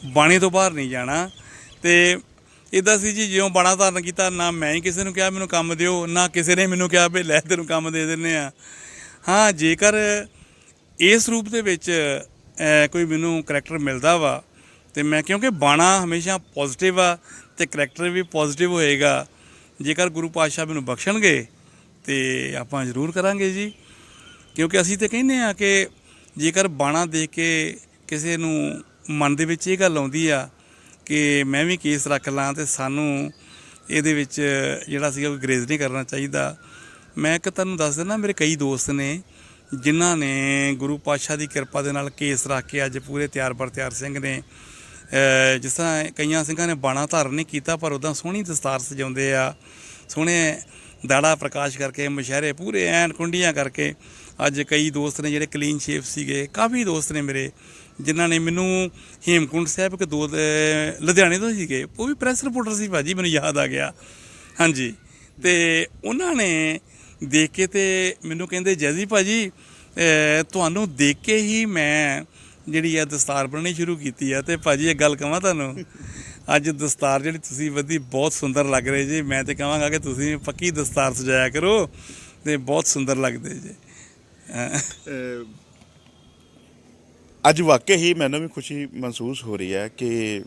ਬਾਣੇ ਤੋਂ ਬਾਹਰ ਨਹੀਂ ਜਾਣਾ। ਅਤੇ ਇੱਦਾਂ ਸੀ ਜੀ, ਜਿਉਂ ਬਾਣਾ ਧਾਰਨ ਕੀਤਾ, ਨਾ ਮੈਂ ਹੀ ਕਿਸੇ ਨੂੰ ਕਿਹਾ ਮੈਨੂੰ ਕੰਮ ਦਿਓ, ਨਾ ਕਿਸੇ ਨੇ ਮੈਨੂੰ ਕਿਹਾ ਵੀ ਲੈ ਤੈਨੂੰ ਕੰਮ ਦੇ ਦਿੰਦੇ ਆ। ਹਾਂ, ਜੇਕਰ ਇਸ ਰੂਪ ਦੇ ਵਿੱਚ ਕੋਈ ਮੈਨੂੰ ਕਰੈਕਟਰ ਮਿਲਦਾ ਵਾ ਅਤੇ ਮੈਂ, ਕਿਉਂਕਿ ਬਾਣਾ ਹਮੇਸ਼ਾ ਪੋਜ਼ੀਟਿਵ ਆ ਅਤੇ ਕਰੈਕਟਰ ਵੀ ਪੋਜ਼ੀਟਿਵ ਹੋਏਗਾ, ਜੇਕਰ ਗੁਰੂ ਪਾਤਸ਼ਾਹ ਮੈਨੂੰ ਬਖਸ਼ਣਗੇ ਅਤੇ ਆਪਾਂ ਜ਼ਰੂਰ ਕਰਾਂਗੇ ਜੀ। ਕਿਉਂਕਿ ਅਸੀਂ ਤਾਂ ਕਹਿੰਦੇ ਹਾਂ ਕਿ ਜੇਕਰ ਬਾਣਾ ਦੇਖ ਕੇ ਕਿਸੇ ਨੂੰ ਮਨ ਦੇ ਵਿੱਚ ਇਹ ਗੱਲ ਆਉਂਦੀ ਆ ਕਿ ਮੈਂ ਵੀ ਕੇਸ ਰੱਖ ਲਾਂ, ਅਤੇ ਸਾਨੂੰ ਇਹਦੇ ਵਿੱਚ ਜਿਹੜਾ ਸੀਗਾ ਕੋਈ ਗਰੇਜ਼ ਨਹੀਂ ਕਰਨਾ ਚਾਹੀਦਾ। ਮੈਂ ਇੱਕ ਤੁਹਾਨੂੰ ਦੱਸ ਦਿੰਦਾ, ਮੇਰੇ ਕਈ ਦੋਸਤ ਨੇ ਜਿਨ੍ਹਾਂ ਨੇ ਗੁਰੂ ਪਾਤਸ਼ਾਹ ਦੀ ਕਿਰਪਾ ਦੇ ਨਾਲ ਕੇਸ ਰੱਖ ਕੇ ਅੱਜ ਪੂਰੇ ਤਿਆਰ ਬਰ ਤਿਆਰ ਸਿੰਘ ਨੇ। ਜਿਸ ਤਰ੍ਹਾਂ ਕਈਆਂ ਸਿੰਘਾਂ ਨੇ ਬਾਣਾ ਧਾਰਨ ਨਹੀਂ ਕੀਤਾ ਪਰ ਉੱਦਾਂ ਸੋਹਣੀ ਦਸਤਾਰ ਸਜਾਉਂਦੇ ਆ, ਸੋਹਣੇ ਦਾੜਾ ਪ੍ਰਕਾਸ਼ ਕਰਕੇ, ਮੁਸ਼ਹਿਰੇ ਪੂਰੇ ਐਨ ਕੁੰਡੀਆਂ ਕਰਕੇ। ਅੱਜ ਕਈ ਦੋਸਤ ਨੇ ਜਿਹੜੇ ਕਲੀਨ ਸ਼ੇਪ ਸੀਗੇ, ਕਾਫੀ ਦੋਸਤ ਨੇ ਮੇਰੇ ਜਿਨ੍ਹਾਂ ਨੇ ਮੈਨੂੰ ਹੇਮਕੁੰਟ ਸਾਹਿਬ ਇੱਕ ਦੋ ਲੁਧਿਆਣੇ ਤੋਂ ਸੀਗੇ, ਉਹ ਵੀ ਪ੍ਰੈਸ ਰਿਪੋਰਟਰ ਸੀ ਭਾਜੀ, ਮੈਨੂੰ ਯਾਦ ਆ ਗਿਆ। ਹਾਂਜੀ, ਅਤੇ ਉਹਨਾਂ ਨੇ ਦੇਖ ਕੇ ਅਤੇ ਮੈਨੂੰ ਕਹਿੰਦੇ ਜੈਜ਼ੀ ਭਾਜੀ ਤੁਹਾਨੂੰ ਦੇਖ ਕੇ ਹੀ ਮੈਂ ਜਿਹੜੀ ਆ ਦਸਤਾਰ ਬਣਨੀ ਸ਼ੁਰੂ ਕੀਤੀ ਆ। ਅਤੇ ਭਾਜੀ ਇੱਕ ਗੱਲ ਕਹਾਂ ਤੁਹਾਨੂੰ, ਅੱਜ ਦਸਤਾਰ ਜਿਹੜੀ ਤੁਸੀਂ ਵਧੀ ਬਹੁਤ ਸੁੰਦਰ ਲੱਗ ਰਹੇ ਜੀ। ਮੈਂ ਤਾਂ ਕਹਾਂਗਾ ਕਿ ਤੁਸੀਂ ਪੱਕੀ ਦਸਤਾਰ ਸਜਾਇਆ ਕਰੋ ਅਤੇ ਬਹੁਤ ਸੁੰਦਰ ਲੱਗਦੇ ਜੀ। ਅੱਜ ਵਾਕਈ ਹੀ ਮੈਨੂੰ ਵੀ ਖੁਸ਼ੀ ਮਹਿਸੂਸ ਹੋ ਰਹੀ ਹੈ ਕਿ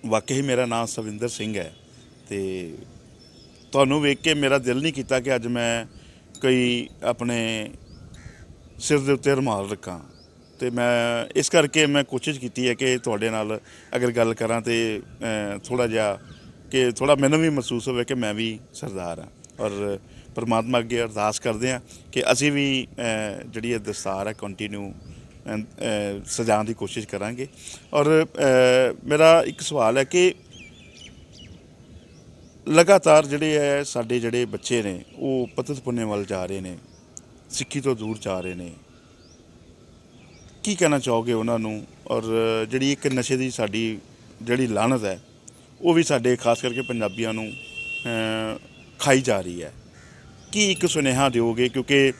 ਵਾਕਈ ਮੇਰਾ ਨਾਮ ਸਵਿੰਦਰ ਸਿੰਘ ਹੈ, ਅਤੇ ਤੁਹਾਨੂੰ ਵੇਖ ਕੇ ਮੇਰਾ ਦਿਲ ਨਹੀਂ ਕੀਤਾ ਕਿ ਅੱਜ ਮੈਂ ਕੋਈ ਆਪਣੇ ਸਿਰ ਦੇ ਉੱਤੇ ਰੁਮਾਲ ਰੱਖਾਂ। ਅਤੇ ਮੈਂ ਇਸ ਕਰਕੇ ਮੈਂ ਕੋਸ਼ਿਸ਼ ਕੀਤੀ ਹੈ ਕਿ ਤੁਹਾਡੇ ਨਾਲ ਅਗਰ ਗੱਲ ਕਰਾਂ ਤਾਂ ਥੋੜ੍ਹਾ ਜਿਹਾ ਕਿ ਥੋੜ੍ਹਾ ਮੈਨੂੰ ਵੀ ਮਹਿਸੂਸ ਹੋਵੇ ਕਿ ਮੈਂ ਵੀ ਸਰਦਾਰ ਹਾਂ। ਔਰ ਪਰਮਾਤਮਾ ਅੱਗੇ ਅਰਦਾਸ ਕਰਦੇ ਹਾਂ ਕਿ ਅਸੀਂ ਵੀ ਜਿਹੜੀ ਇਹ ਦਸਤਾਰ ਹੈ ਕੰਟੀਨਿਊ ਸਜਾਉਣ ਦੀ ਕੋਸ਼ਿਸ਼ ਕਰਾਂਗੇ। ਔਰ ਮੇਰਾ ਇੱਕ ਸਵਾਲ ਹੈ ਕਿ ਲਗਾਤਾਰ ਜਿਹੜੇ ਹੈ ਸਾਡੇ ਜਿਹੜੇ ਬੱਚੇ ਨੇ ਉਹ ਪਤਿਤ ਪੁੰਨੇ ਵੱਲ ਜਾ ਰਹੇ ਨੇ, ਸਿੱਖੀ ਤੋਂ ਦੂਰ ਜਾ ਰਹੇ ਨੇ, ਕੀ ਕਹਿਣਾ ਚਾਹੋਗੇ ਉਹਨਾਂ ਨੂੰ? ਔਰ ਜਿਹੜੀ ਇੱਕ ਨਸ਼ੇ ਦੀ ਸਾਡੀ ਜਿਹੜੀ ਲਾਹਨਤ ਹੈ ਉਹ ਵੀ ਸਾਡੇ ਖਾਸ ਕਰਕੇ ਪੰਜਾਬੀਆਂ ਨੂੰ ਖਾਈ ਜਾ ਰਹੀ ਹੈ, ਕੀ ਇੱਕ ਸੁਨੇਹਾ ਦਿਓਗੇ? ਕਿਉਂਕਿ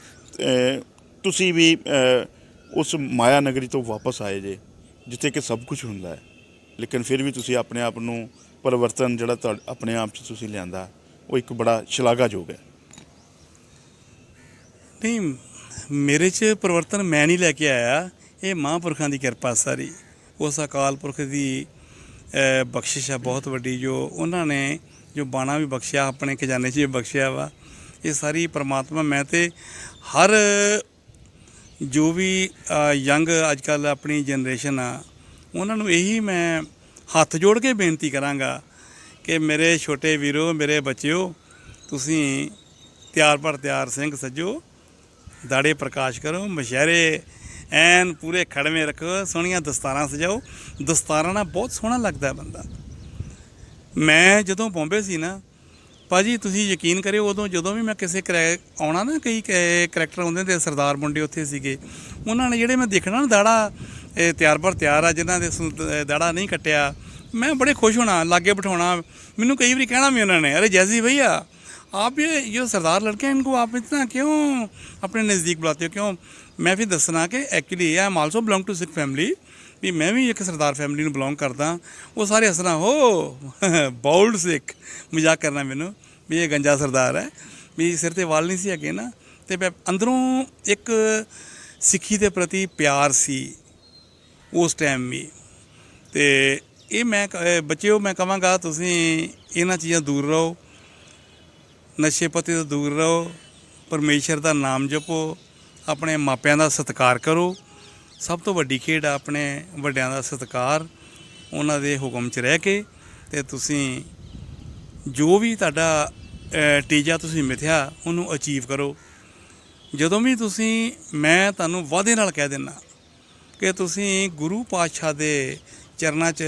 ਤੁਸੀਂ ਵੀ ਉਸ ਮਾਇਆ ਨਗਰੀ ਤੋਂ ਵਾਪਸ ਆਏ ਜੇ ਜਿੱਥੇ ਕਿ ਸਭ ਕੁਝ ਹੁੰਦਾ ਹੈ, ਲੇਕਿਨ ਫਿਰ ਵੀ ਤੁਸੀਂ ਆਪਣੇ ਆਪ ਨੂੰ ਪਰਿਵਰਤਨ ਜਿਹੜਾ ਆਪਣੇ ਆਪ 'ਚ ਤੁਸੀਂ ਲਿਆਂਦਾ ਉਹ ਇੱਕ ਬੜਾ ਸ਼ਲਾਘਾਯੋਗ ਹੈ। ਨਹੀਂ, ਮੇਰੇ 'ਚ ਪਰਿਵਰਤਨ ਮੈਂ ਨਹੀਂ ਲੈ ਕੇ ਆਇਆ, ਇਹ ਮਹਾਂਪੁਰਖਾਂ ਦੀ ਕਿਰਪਾ ਸਾਰੀ, ਉਸ ਅਕਾਲ ਪੁਰਖ ਦੀ ਬਖਸ਼ਿਸ਼ ਆ ਬਹੁਤ ਵੱਡੀ, ਜੋ ਉਹਨਾਂ ਨੇ ਜੋ ਬਾਣਾ ਵੀ ਬਖਸ਼ਿਆ ਆਪਣੇ ਖਜ਼ਾਨੇ 'ਚ ਵੀ ਬਖਸ਼ਿਆ ਵਾ। ਇਹ ਸਾਰੀ ਪਰਮਾਤਮਾ, ਮੈਂ ਤਾਂ ਹਰ ਜੋ ਵੀ ਯੰਗ ਅੱਜ ਕੱਲ੍ਹ ਆਪਣੀ ਜਨਰੇਸ਼ਨ ਆ ਉਹਨਾਂ ਨੂੰ ਇਹੀ ਮੈਂ ਹੱਥ ਜੋੜ ਕੇ ਬੇਨਤੀ ਕਰਾਂਗਾ ਕਿ ਮੇਰੇ ਛੋਟੇ ਵੀਰੋ, ਮੇਰੇ ਬੱਚਿਓ, ਤੁਸੀਂ ਤਿਆਰ ਪਰ ਤਿਆਰ ਸਿੰਘ ਸੱਜੋ, ਦਾੜੇ ਪ੍ਰਕਾਸ਼ ਕਰੋ, ਮੁਸ਼ਹਿਰੇ ਐਨ ਪੂਰੇ ਖੜਵੇਂ ਰੱਖੋ, ਸੋਹਣੀਆਂ ਦਸਤਾਰਾਂ ਸਜਾਓ। ਦਸਤਾਰਾਂ ਨਾਲ ਬਹੁਤ ਸੋਹਣਾ ਲੱਗਦਾ ਬੰਦਾ। ਮੈਂ ਜਦੋਂ ਬੰਬੇ ਸੀ ਨਾ ਭਾਜੀ, ਤੁਸੀਂ ਯਕੀਨ ਕਰਿਓ, ਉਦੋਂ ਜਦੋਂ ਵੀ ਮੈਂ ਕਿਸੇ ਆਉਣਾ ਨਾ, ਕਈ ਕਰੈਕਟਰ ਆਉਂਦੇ ਹੁੰਦੇ, ਸਰਦਾਰ ਮੁੰਡੇ ਉੱਥੇ ਸੀਗੇ, ਉਹਨਾਂ ਨੇ ਜਿਹੜੇ ਮੈਂ ਦੇਖਣਾ ਨਾ ਦਾੜਾ ਤਿਆਰ ਪਰ ਤਿਆਰ ਆ, ਜਿਨ੍ਹਾਂ ਦੇ ਦਾੜਾ ਨਹੀਂ ਕੱਟਿਆ, ਮੈਂ ਬੜੇ ਖੁਸ਼ ਹੋਣਾ, ਲਾਗੇ ਬਿਠਾਉਣਾ। ਮੈਨੂੰ ਕਈ ਵਾਰੀ ਕਹਿਣਾ ਵੀ ਉਹਨਾਂ ਨੇ, ਅਰੇ जैसी भैया आप ये जो सरदार लड़के हैं इनको आप इतना क्यों अपने नज़दीक बुलाते हो, क्यों? मैं फिर दसना कि actually I am also belong to Sikh family, भी मैं भी एक सरदार फैमिली ਨੂੰ ਬਿਲੋਂਗ ਕਰਦਾ। ਉਹ ਸਾਰੇ ਹੱਸਣਾ, ਹੋ ਬਾਊਲਡ ਸਿੱਖ, ਮਜ਼ਾਕ ਕਰਨਾ ਮੈਨੂੰ ਵੀ ਇਹ ਗੰਜਾ ਸਰਦਾਰ ਹੈ, ਵੀ ਸਿਰ 'ਤੇ ਵਾਲ ਨਹੀਂ ਸੀ ਹੈਗੇ ਨਾ। ਅਤੇ ਮੈਂ ਅੰਦਰੋਂ ਇੱਕ ਸਿੱਖੀ ਦੇ ਪ੍ਰਤੀ ਪਿਆਰ ਸੀ ਉਸ ਟਾਈਮ ਵੀ। ਅਤੇ ਇਹ ਮੈਂ ਬੱਚਿਓ ਮੈਂ ਕਹਾਂਗਾ ਤੁਸੀਂ ਇਹਨਾਂ ਚੀਜ਼ਾਂ ਦੂਰ ਰਹੋ, ਨਸ਼ੇ ਪੱਤੇ ਤੋਂ ਦੂਰ ਰਹੋ, ਪਰਮੇਸ਼ਰ ਦਾ ਨਾਮ ਜਪੋ, ਆਪਣੇ ਮਾਪਿਆਂ ਦਾ ਸਤਿਕਾਰ ਕਰੋ, ਸਭ ਤੋਂ ਵੱਡੀ ਖੇਡ ਆ ਆਪਣੇ ਵੱਡਿਆਂ ਦਾ ਸਤਿਕਾਰ, ਉਹਨਾਂ ਦੇ ਹੁਕਮ 'ਚ ਰਹਿ ਕੇ, ਤੇ ਤੁਸੀਂ ਜੋ ਵੀ ਤੁਹਾਡਾ ਟੀਚਾ ਤੁਸੀਂ ਮਿਥਿਆ ਉਹਨੂੰ ਅਚੀਵ ਕਰੋ। ਜਦੋਂ ਵੀ ਤੁਸੀਂ, ਮੈਂ ਤੁਹਾਨੂੰ ਵਾਅਦੇ ਨਾਲ ਕਹਿ ਦਿੰਦਾ ਕਿ ਤੁਸੀਂ ਗੁਰੂ ਪਾਤਸ਼ਾਹ ਦੇ ਚਰਨਾਂ 'ਚ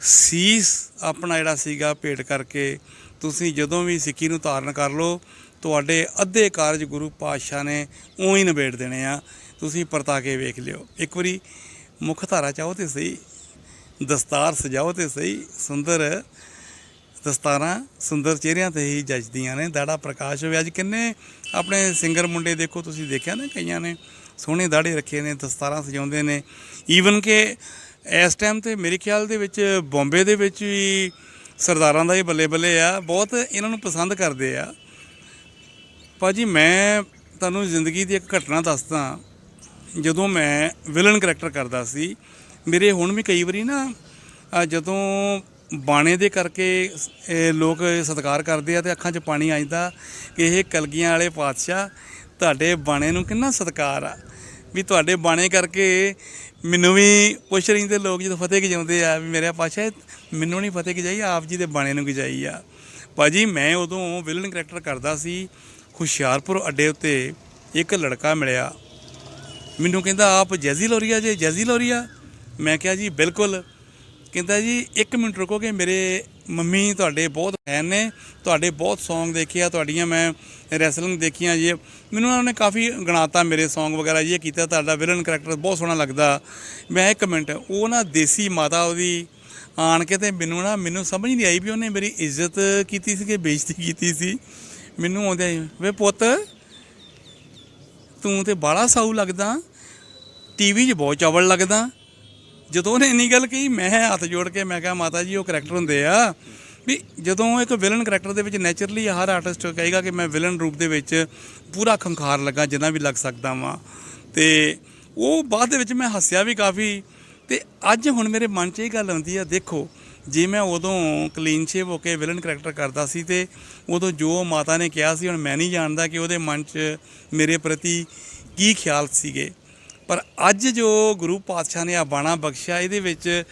ਸੀਸ ਆਪਣਾ ਜਿਹੜਾ ਸੀਗਾ ਭੇਟ ਕਰਕੇ ਤੁਸੀਂ ਜਦੋਂ ਵੀ ਸਿੱਖੀ ਨੂੰ ਧਾਰਨ ਕਰ ਲਓ, ਤੁਹਾਡੇ ਅੱਧੇ ਕਾਰਜ ਗੁਰੂ ਪਾਤਸ਼ਾਹ ਨੇ ਊਂ ਹੀ ਨਿਬੇੜ ਦੇਣੇ ਆ। ਤੁਸੀਂ ਪਰਤਾ ਕੇ ਵੇਖ ਲਿਓ ਇੱਕ ਵਾਰੀ, ਮੁੱਖ ਧਾਰਾ ਚਾਹੋ ਤੇ ਸਹੀ, ਦਸਤਾਰ ਸਜਾਓ ਤੇ ਸਹੀ, ਸੁੰਦਰ ਦਸਤਾਰਾਂ ਸੁੰਦਰ ਚਿਹਰਿਆਂ 'ਤੇ ਹੀ ਜੱਚਦੀਆਂ ਨੇ, ਦਾੜਾ ਪ੍ਰਕਾਸ਼ ਹੋਵੇ। ਅੱਜ ਕਿੰਨੇ ਆਪਣੇ ਸਿੰਗਰ ਮੁੰਡੇ ਦੇਖੋ, ਤੁਸੀਂ ਦੇਖਿਆ ਨਾ, ਕਈਆਂ ਨੇ ਸੋਹਣੇ ਦਾੜੇ ਰੱਖੇ ਨੇ, ਦਸਤਾਰਾਂ ਸਜਾਉਂਦੇ ਨੇ। ਈਵਨ ਕਿ ਇਸ ਟਾਈਮ 'ਤੇ ਮੇਰੇ ਖਿਆਲ ਦੇ ਵਿੱਚ ਬੰਬੇ ਦੇ ਵਿੱਚ ਵੀ ਸਰਦਾਰਾਂ ਦਾ ਹੀ ਬੱਲੇ ਬੱਲੇ ਆ, ਬਹੁਤ ਇਹਨਾਂ ਨੂੰ ਪਸੰਦ ਕਰਦੇ ਆ। ਭਾਜੀ ਮੈਂ ਤੁਹਾਨੂੰ ਜ਼ਿੰਦਗੀ ਦੀ ਇੱਕ ਘਟਨਾ ਦੱਸਦਾ। ਜਦੋਂ ਮੈਂ ਵਿਲਨ ਕਰੈਕਟਰ ਕਰਦਾ ਸੀ, ਮੇਰੇ ਹੁਣ ਵੀ ਕਈ ਵਾਰੀ ਨਾ ਜਦੋਂ ਬਾਣੇ ਦੇ ਕਰਕੇ ਲੋਕ ਸਤਿਕਾਰ ਕਰਦੇ ਆ ਤੇ ਅੱਖਾਂ 'ਚ ਪਾਣੀ ਆ ਜਾਂਦਾ ਕਿ ਇਹ ਕਲਗੀਆਂ ਵਾਲੇ ਪਾਤਸ਼ਾਹ, ਤੁਹਾਡੇ ਬਾਣੇ ਨੂੰ ਕਿੰਨਾ ਸਤਿਕਾਰ ਆ, ਵੀ ਤੁਹਾਡੇ ਬਾਣੇ ਕਰਕੇ ਮੈਨੂੰ ਵੀ ਪੁੱਛ ਰਹਿੰਦੇ ਲੋਕ ਜਦੋਂ ਫਤਿਹ ਗਜਾਉਂਦੇ ਆ ਵੀ ਮੇਰੇ ਪਾਤਸ਼ਾਹ ਮੈਨੂੰ ਨਹੀਂ ਫਤਿਹ ਗਜਾਈ, ਆਪ ਜੀ ਦੇ ਬਾਣੇ ਨੂੰ ਗਜਾਈ ਆ। ਭਾਜੀ ਮੈਂ ਉਦੋਂ ਵਿਲਨ ਕਰੈਕਟਰ ਕਰਦਾ ਸੀ। ਹੁਸ਼ਿਆਰਪੁਰ ਅੱਡੇ ਉੱਤੇ ਇੱਕ ਲੜਕਾ ਮਿਲਿਆ, ਮੈਨੂੰ ਕਹਿੰਦਾ ਆਪ ਜੈਜ਼ੀ ਲੋਰੀਆ ਜੇ, ਜੈਜ਼ੀ ਲੋਰੀਆ? ਮੈਂ ਕਿਹਾ ਜੀ ਬਿਲਕੁਲ। ਕਹਿੰਦਾ ਜੀ 1 ਮਿੰਟ ਰੁਕੋਗੇ, ਮੇਰੇ ਮੰਮੀ ਤੁਹਾਡੇ ਬਹੁਤ ਫੈਨ ਨੇ, ਤੁਹਾਡੇ ਬਹੁਤ ਸੌਂਗ ਦੇਖੇ ਆ, ਤੁਹਾਡੀਆਂ ਮੈਂ ਰੈਸਲਿੰਗ ਦੇਖੀਆਂ ਜੀ। ਮੈਨੂੰ ਉਹਨਾਂ ਨੇ ਕਾਫੀ ਗਣਾਤਾ ਮੇਰੇ ਸੌਂਗ ਵਗੈਰਾ ਜੀ, ਇਹ ਕੀਤਾ, ਤੁਹਾਡਾ ਵਿਲਨ ਕਰੈਕਟਰ ਬਹੁਤ ਸੋਹਣਾ ਲੱਗਦਾ। ਮੈਂ 1 ਮਿੰਟ, ਉਹ ਨਾ ਦੇਸੀ ਮਾਤਾ ਉਹਦੀ ਆਣ ਕੇ ਤੇ ਮੈਨੂੰ ਸਮਝ ਨਹੀਂ ਆਈ ਵੀ ਉਹਨੇ ਮੇਰੀ ਇੱਜ਼ਤ ਕੀਤੀ ਸੀ ਕਿ ਬੇਇੱਜ਼ਤੀ ਕੀਤੀ ਸੀ। ਮੈਨੂੰ ਆਉਂਦੇ ਵੇ ਪੁੱਤ ਤੂੰ ਤੇ ਬਾਹਲਾ ਸਾਊ ਲੱਗਦਾ, ਟੀਵੀ 'ਚ ਬਹੁਤ ਚਵਲ ਲੱਗਦਾ। ਜਦੋਂ ਉਹਨੇ ਇੰਨੀ ਗੱਲ ਕਹੀ, ਮੈਂ ਹੱਥ ਜੋੜ ਕੇ ਮੈਂ ਕਿਹਾ ਮਾਤਾ ਜੀ ਉਹ ਕਰੈਕਟਰ ਹੁੰਦੇ ਆ ਵੀ ਜਦੋਂ ਇੱਕ ਵਿਲਨ ਕਰੈਕਟਰ ਦੇ ਵਿੱਚ ਨੈਚੁਰਲੀ ਹਰ ਆਰਟਿਸਟ ਕਹੇਗਾ ਕਿ ਮੈਂ ਵਿਲਨ ਰੂਪ ਦੇ ਵਿੱਚ ਪੂਰਾ ਖੰਖਾਰ ਲੱਗਾ ਜਿੰਨਾ ਵੀ ਲੱਗ ਸਕਦਾ ਵਾਂ। ਅਤੇ ਉਹ ਬਾਅਦ ਦੇ ਵਿੱਚ ਮੈਂ ਹੱਸਿਆ ਵੀ ਕਾਫੀ। ਅਤੇ ਅੱਜ ਹੁਣ ਮੇਰੇ ਮਨ 'ਚ ਇਹ ਗੱਲ ਆਉਂਦੀ ਆ, ਦੇਖੋ ਜੇ ਮੈਂ ਉਦੋਂ ਕਲੀਨ ਸ਼ੇਵ ਹੋ ਕੇ ਵਿਲਨ ਕਰੈਕਟਰ ਕਰਦਾ ਸੀ ਅਤੇ ਉਦੋਂ ਜੋ ਮਾਤਾ ਨੇ ਕਿਹਾ ਸੀ, ਹੁਣ ਮੈਂ ਨਹੀਂ ਜਾਣਦਾ ਕਿ ਉਹਦੇ ਮਨ 'ਚ ਮੇਰੇ ਪ੍ਰਤੀ ਕੀ ਖਿਆਲ ਸੀਗੇ। ਪਰ ਅੱਜ ਜੋ ਗੁਰੂ ਪਾਤਸ਼ਾਹ ਨੇ ਆ ਬਾਣਾ ਬਖਸ਼ਿਆ, ਇਹਦੇ ਵਿੱਚ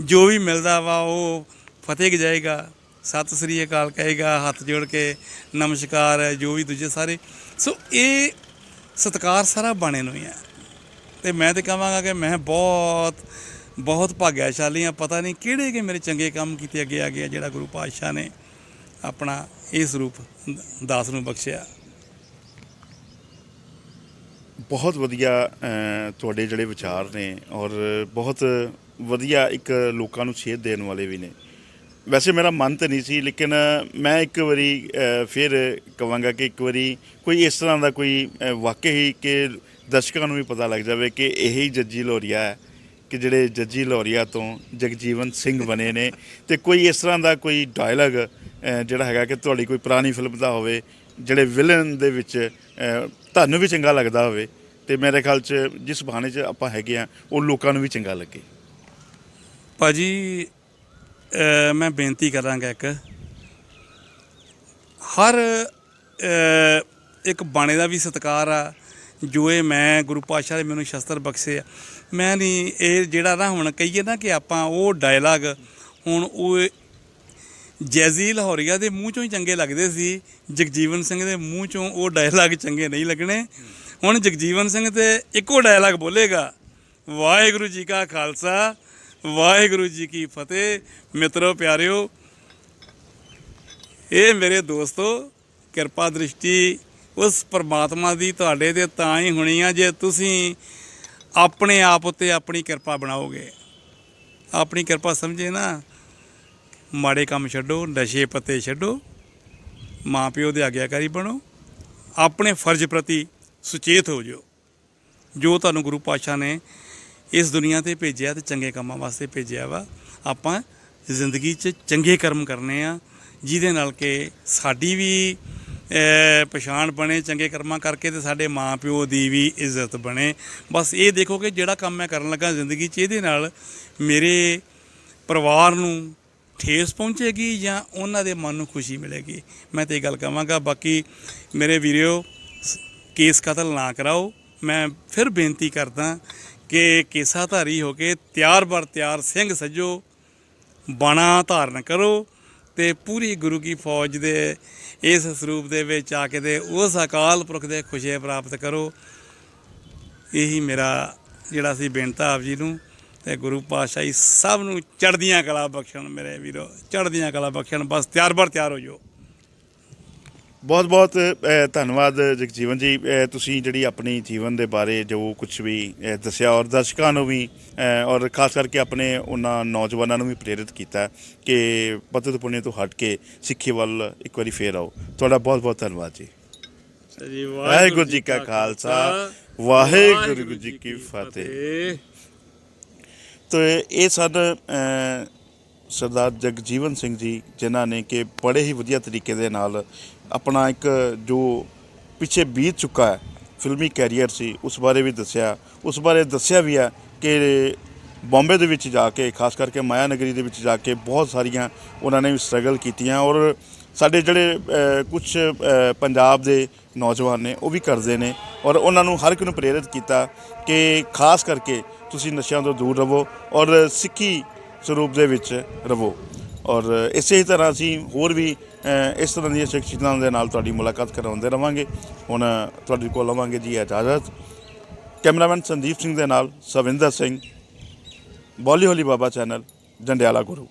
ਜੋ ਵੀ ਮਿਲਦਾ ਵਾ ਉਹ ਫਤਿਹ ਗਜਾਏਗਾ, ਸਤਿ ਸ੍ਰੀ ਅਕਾਲ ਕਹੇਗਾ, ਹੱਥ ਜੋੜ ਕੇ ਨਮਸਕਾਰ, ਜੋ ਵੀ ਦੂਜੇ ਸਾਰੇ। ਸੋ ਇਹ ਸਤਿਕਾਰ ਸਾਰਾ ਬਾਣੇ ਨੂੰ ਹੀ ਹੈ। ਅਤੇ ਮੈਂ ਤਾਂ ਕਹਾਂਗਾ ਕਿ ਮੈਂ ਬਹੁਤ ਭਾਗਿਆਸ਼ਾਲੀ ਹਾਂ। ਪਤਾ ਨਹੀਂ ਕਿਹੜੇ ਕਿ ਮੇਰੇ ਚੰਗੇ ਕੰਮ ਕੀਤੇ ਅੱਗੇ ਆ ਗਿਆ ਜਿਹੜਾ ਗੁਰੂ ਪਾਤਸ਼ਾਹ ਨੇ ਆਪਣਾ ਇਸ ਰੂਪ ਦਾਸ ਨੂੰ ਬਖਸ਼ਿਆ। ਬਹੁਤ ਵਧੀਆ ਤੁਹਾਡੇ ਜਿਹੜੇ ਵਿਚਾਰ ਨੇ, ਔਰ ਬਹੁਤ ਵਧੀਆ ਇੱਕ ਲੋਕਾਂ ਨੂੰ ਸੇਧ ਦੇਣ ਵਾਲੇ ਵੀ ਨੇ। ਵੈਸੇ ਮੇਰਾ ਮਨ ਤਾਂ ਨਹੀਂ ਸੀ, ਲੇਕਿਨ ਮੈਂ ਇੱਕ ਵਾਰੀ ਫਿਰ ਕਹਾਂਗਾ ਕਿ ਇੱਕ ਵਾਰੀ ਕੋਈ ਇਸ ਤਰ੍ਹਾਂ ਦਾ ਕੋਈ ਵਾਕਿਆ ਹੀ ਕਿ ਦਰਸ਼ਕਾਂ ਨੂੰ ਵੀ ਪਤਾ ਲੱਗ ਜਾਵੇ ਕਿ ਇਹੀ ਜੱਜੀ ਲੋਰੀਆ ਹੈ ਕਿ ਜਿਹੜੇ ਜੱਜੀ ਲੋਰੀਆ ਤੋਂ ਜਗਜੀਵਨ ਸਿੰਘ ਬਣੇ ਨੇ। ਅਤੇ ਕੋਈ ਇਸ ਤਰ੍ਹਾਂ ਦਾ ਕੋਈ ਡਾਇਲਾਗ ਜਿਹੜਾ ਹੈਗਾ ਕਿ ਤੁਹਾਡੀ ਕੋਈ ਪੁਰਾਣੀ ਫਿਲਮ ਦਾ ਹੋਵੇ, ਜਿਹੜੇ ਵਿਲਨ ਦੇ ਵਿੱਚ ਤੁਹਾਨੂੰ ਵੀ ਚੰਗਾ ਲੱਗਦਾ ਹੋਵੇ, ਅਤੇ ਮੇਰੇ ਖਿਆਲ 'ਚ ਜਿਸ ਬਹਾਨੇ 'ਚ ਆਪਾਂ ਹੈਗੇ ਹਾਂ ਉਹ ਲੋਕਾਂ ਨੂੰ ਵੀ ਚੰਗਾ ਲੱਗੇ। ਭਾਜੀ ਮੈਂ ਬੇਨਤੀ ਕਰਾਂਗਾ, ਹਰ ਇੱਕ ਬਾਣੇ ਦਾ ਵੀ ਸਤਿਕਾਰ ਆ ਜੋ ਇਹ ਮੈਂ ਗੁਰੂ ਪਾਤਸ਼ਾਹ ਦੇ ਮੈਨੂੰ ਸ਼ਸਤਰ ਬਖਸ਼ੇ ਆ। ਮੈਂ ਨਹੀਂ ਇਹ ਜਿਹੜਾ ਨਾ ਹੁਣ ਕਹੀਏ ਨਾ ਕਿ ਆਪਾਂ ਉਹ ਡਾਇਲਾਗ ਹੁਣ ਉਹ ਜੈਜ਼ੀ ਲਾਹੌਰੀਆ ਦੇ ਮੂੰਹ 'ਚੋਂ ਹੀ ਚੰਗੇ ਲੱਗਦੇ ਸੀ, ਜਗਜੀਵਨ ਸਿੰਘ ਦੇ ਮੂੰਹ 'ਚੋਂ ਉਹ ਡਾਇਲਾਗ ਚੰਗੇ ਨਹੀਂ ਲੱਗਣੇ। ਹੁਣ ਜਗਜੀਵਨ ਸਿੰਘ ਤੇ ਇੱਕੋ ਡਾਇਲਾਗ ਬੋਲੇਗਾ, ਵਾਹਿਗੁਰੂ ਜੀ ਕਾ ਖਾਲਸਾ ਵਾਹਿਗੁਰੂ ਜੀ ਕੀ ਫਤਿਹ। ਮਿੱਤਰੋ ਪਿਆਰਿਓ, ਇਹ ਮੇਰੇ ਦੋਸਤੋ ਕਿਰਪਾ ਦ੍ਰਿਸ਼ਟੀ ਉਸ ਪਰਮਾਤਮਾ ਦੀ ਤੁਹਾਡੇ 'ਤੇ ਤਾਂ ਹੀ ਹੋਣੀ ਆ ਜੇ ਤੁਸੀਂ ਆਪਣੇ ਆਪ ਉੱਤੇ ਆਪਣੀ ਕਿਰਪਾ ਬਣਾਓਗੇ। ਆਪਣੀ ਕਿਰਪਾ ਸਮਝੇ ਨਾ, ਮਾੜੇ ਕੰਮ ਛੱਡੋ, ਨਸ਼ੇ ਪੱਤੇ ਛੱਡੋ, ਮਾਂ ਪਿਓ ਦੇ ਆਗਿਆਕਾਰੀ ਬਣੋ, ਆਪਣੇ ਫਰਜ਼ ਪ੍ਰਤੀ ਸੁਚੇਤ ਹੋ ਜਾਓ। ਜੋ ਤੁਹਾਨੂੰ ਗੁਰੂ ਪਾਤਸ਼ਾਹ ਨੇ ਇਸ ਦੁਨੀਆ 'ਤੇ ਭੇਜਿਆ ਅਤੇ ਚੰਗੇ ਕੰਮਾਂ ਵਾਸਤੇ ਭੇਜਿਆ ਵਾ, ਆਪਾਂ ਜ਼ਿੰਦਗੀ 'ਚ ਚੰਗੇ ਕਰਮ ਕਰਨੇ ਆ ਜਿਹਦੇ ਨਾਲ ਕਿ ਸਾਡੀ ਵੀ ਪਛਾਣ ਬਣੇ ਚੰਗੇ ਕਰਮਾਂ ਕਰਕੇ, ਅਤੇ ਸਾਡੇ ਮਾਂ ਪਿਓ ਦੀ ਵੀ ਇੱਜ਼ਤ ਬਣੇ। ਬਸ ਇਹ ਦੇਖੋ ਕਿ ਜਿਹੜਾ ਕੰਮ ਮੈਂ ਕਰਨ ਲੱਗਾ ਜ਼ਿੰਦਗੀ 'ਚ, ਇਹਦੇ ਨਾਲ ਮੇਰੇ ਪਰਿਵਾਰ ਨੂੰ ਠੇਸ ਪਹੁੰਚੇਗੀ ਜਾਂ ਉਹਨਾਂ ਦੇ ਮਨ ਨੂੰ ਖੁਸ਼ੀ ਮਿਲੇਗੀ। ਮੈਂ ਤਾਂ ਇਹ ਗੱਲ ਕਹਾਂਗਾ। ਬਾਕੀ ਮੇਰੇ ਵੀਰਿਓ, ਕੇਸ ਕਤਲ ਨਾ ਕਰਾਓ, ਮੈਂ ਫਿਰ ਬੇਨਤੀ ਕਰਦਾ ਕਿ ਕੇਸਾਧਾਰੀ ਹੋ ਕੇ ਤਿਆਰ ਬਰ ਤਿਆਰ ਸਿੰਘ ਸੱਜੋ, ਬਾਣਾ ਧਾਰਨ ਕਰੋ ਤੇ ਪੂਰੀ ਗੁਰੂ ਕੀ ਫੌਜ ਦੇ ਇਸ ਸਰੂਪ ਦੇ ਵਿੱਚ ਆ ਕੇ ਤੇ ਉਸ ਅਕਾਲ ਪੁਰਖ ਦੇ ਖੁਸ਼ੀਆਂ ਪ੍ਰਾਪਤ ਕਰੋ। ਇਹੀ ਮੇਰਾ ਜਿਹੜਾ ਸੀ ਬੇਨਤਾ ਆਪ ਜੀ ਨੂੰ, ਤੇ ਗੁਰੂ ਪਾਤਸ਼ਾਹੀ ਸਭ ਨੂੰ ਚੜ੍ਹਦੀਆਂ ਕਲਾ ਬਖਸ਼ਣ ਮੇਰੇ ਵੀਰੋ, ਚੜ੍ਹਦੀਆਂ ਕਲਾ ਬਖਸ਼ਣ। ਬਸ ਤਿਆਰ ਬਰ ਤਿਆਰ ਹੋ ਜਾਓ। ਬਹੁਤ ਬਹੁਤ ਧੰਨਵਾਦ ਜਗਜੀਵਨ ਜੀ, ਤੁਸੀਂ ਜਿਹੜੀ ਆਪਣੀ ਜੀਵਨ ਦੇ ਬਾਰੇ ਜੋ ਕੁਝ ਵੀ ਦੱਸਿਆ ਔਰ ਦਰਸ਼ਕਾਂ ਨੂੰ ਵੀ ਔਰ ਖਾਸ ਕਰਕੇ ਆਪਣੇ ਉਹਨਾਂ ਨੌਜਵਾਨਾਂ ਨੂੰ ਵੀ ਪ੍ਰੇਰਿਤ ਕੀਤਾ ਕਿ ਪਤਿਤ ਪੁਣੇ ਤੋਂ ਹਟ ਕੇ ਸਿੱਖੀ ਵੱਲ ਇੱਕ ਵਾਰੀ ਫੇਰ ਆਓ। ਤੁਹਾਡਾ ਬਹੁਤ ਬਹੁਤ ਧੰਨਵਾਦ ਜੀ। ਵਾਹਿਗੁਰੂ ਜੀ ਕਾ ਖਾਲਸਾ, ਵਾਹਿਗੁਰੂ ਜੀ ਕੀ ਫਤਿਹ। ਤੋ ਇਹ ਸਨ ਸਰਦਾਰ ਜਗਜੀਵਨ ਸਿੰਘ ਜੀ, ਜਿਨ੍ਹਾਂ ਨੇ ਕਿ ਬੜੇ ਹੀ ਵਧੀਆ ਤਰੀਕੇ ਦੇ ਨਾਲ ਆਪਣਾ ਇੱਕ ਜੋ ਪਿੱਛੇ ਬੀਤ ਚੁੱਕਾ ਹੈ ਫਿਲਮੀ ਕੈਰੀਅਰ ਸੀ ਉਸ ਬਾਰੇ ਵੀ ਦੱਸਿਆ। ਉਸ ਬਾਰੇ ਦੱਸਿਆ ਵੀ ਹੈ ਕਿ ਬੰਬੇ ਦੇ ਵਿੱਚ ਜਾ ਕੇ, ਖਾਸ ਕਰਕੇ ਮਾਇਆ ਨਗਰੀ ਦੇ ਵਿੱਚ ਜਾ ਕੇ ਬਹੁਤ ਸਾਰੀਆਂ ਉਹਨਾਂ ਨੇ ਸਟਰਗਲ ਕੀਤੀਆਂ ਔਰ ਸਾਡੇ ਜਿਹੜੇ ਕੁਝ ਪੰਜਾਬ ਦੇ ਨੌਜਵਾਨ ਨੇ ਉਹ ਵੀ ਕਰਦੇ ਨੇ ਔਰ ਉਹਨਾਂ ਨੂੰ ਹਰ ਇੱਕ ਨੂੰ ਪ੍ਰੇਰਿਤ ਕੀਤਾ ਕਿ ਖਾਸ ਕਰਕੇ ਤੁਸੀਂ ਨਸ਼ਿਆਂ ਤੋਂ ਦੂਰ ਰਹੋ ਔਰ ਸਿੱਖੀ ਸਰੂਪ ਦੇ ਵਿੱਚ ਰਹੋ। ਔਰ ਇਸੇ ਹੀ ਤਰ੍ਹਾਂ ਅਸੀਂ ਹੋਰ ਵੀ ਇਸ ਤਰ੍ਹਾਂ ਦੀਆਂ ਸ਼ਖਸੀਅਤਾਂ ਦੇ ਨਾਲ ਤੁਹਾਡੀ ਮੁਲਾਕਾਤ ਕਰਵਾਉਂਦੇ ਰਹਾਂਗੇ। ਹੁਣ ਤੁਹਾਡੇ ਕੋਲ ਲਵਾਂਗੇ ਜੀ ਇਜਾਜ਼ਤ। ਕੈਮਰਾਮੈਨ ਸੰਦੀਪ ਸਿੰਘ ਦੇ ਨਾਲ ਸਵਿੰਦਰ ਸਿੰਘ, ਬੋਲੀ ਹੋਲੀ ਬਾਬਾ ਚੈਨਲ, ਜੰਡਿਆਲਾ ਗੁਰੂ।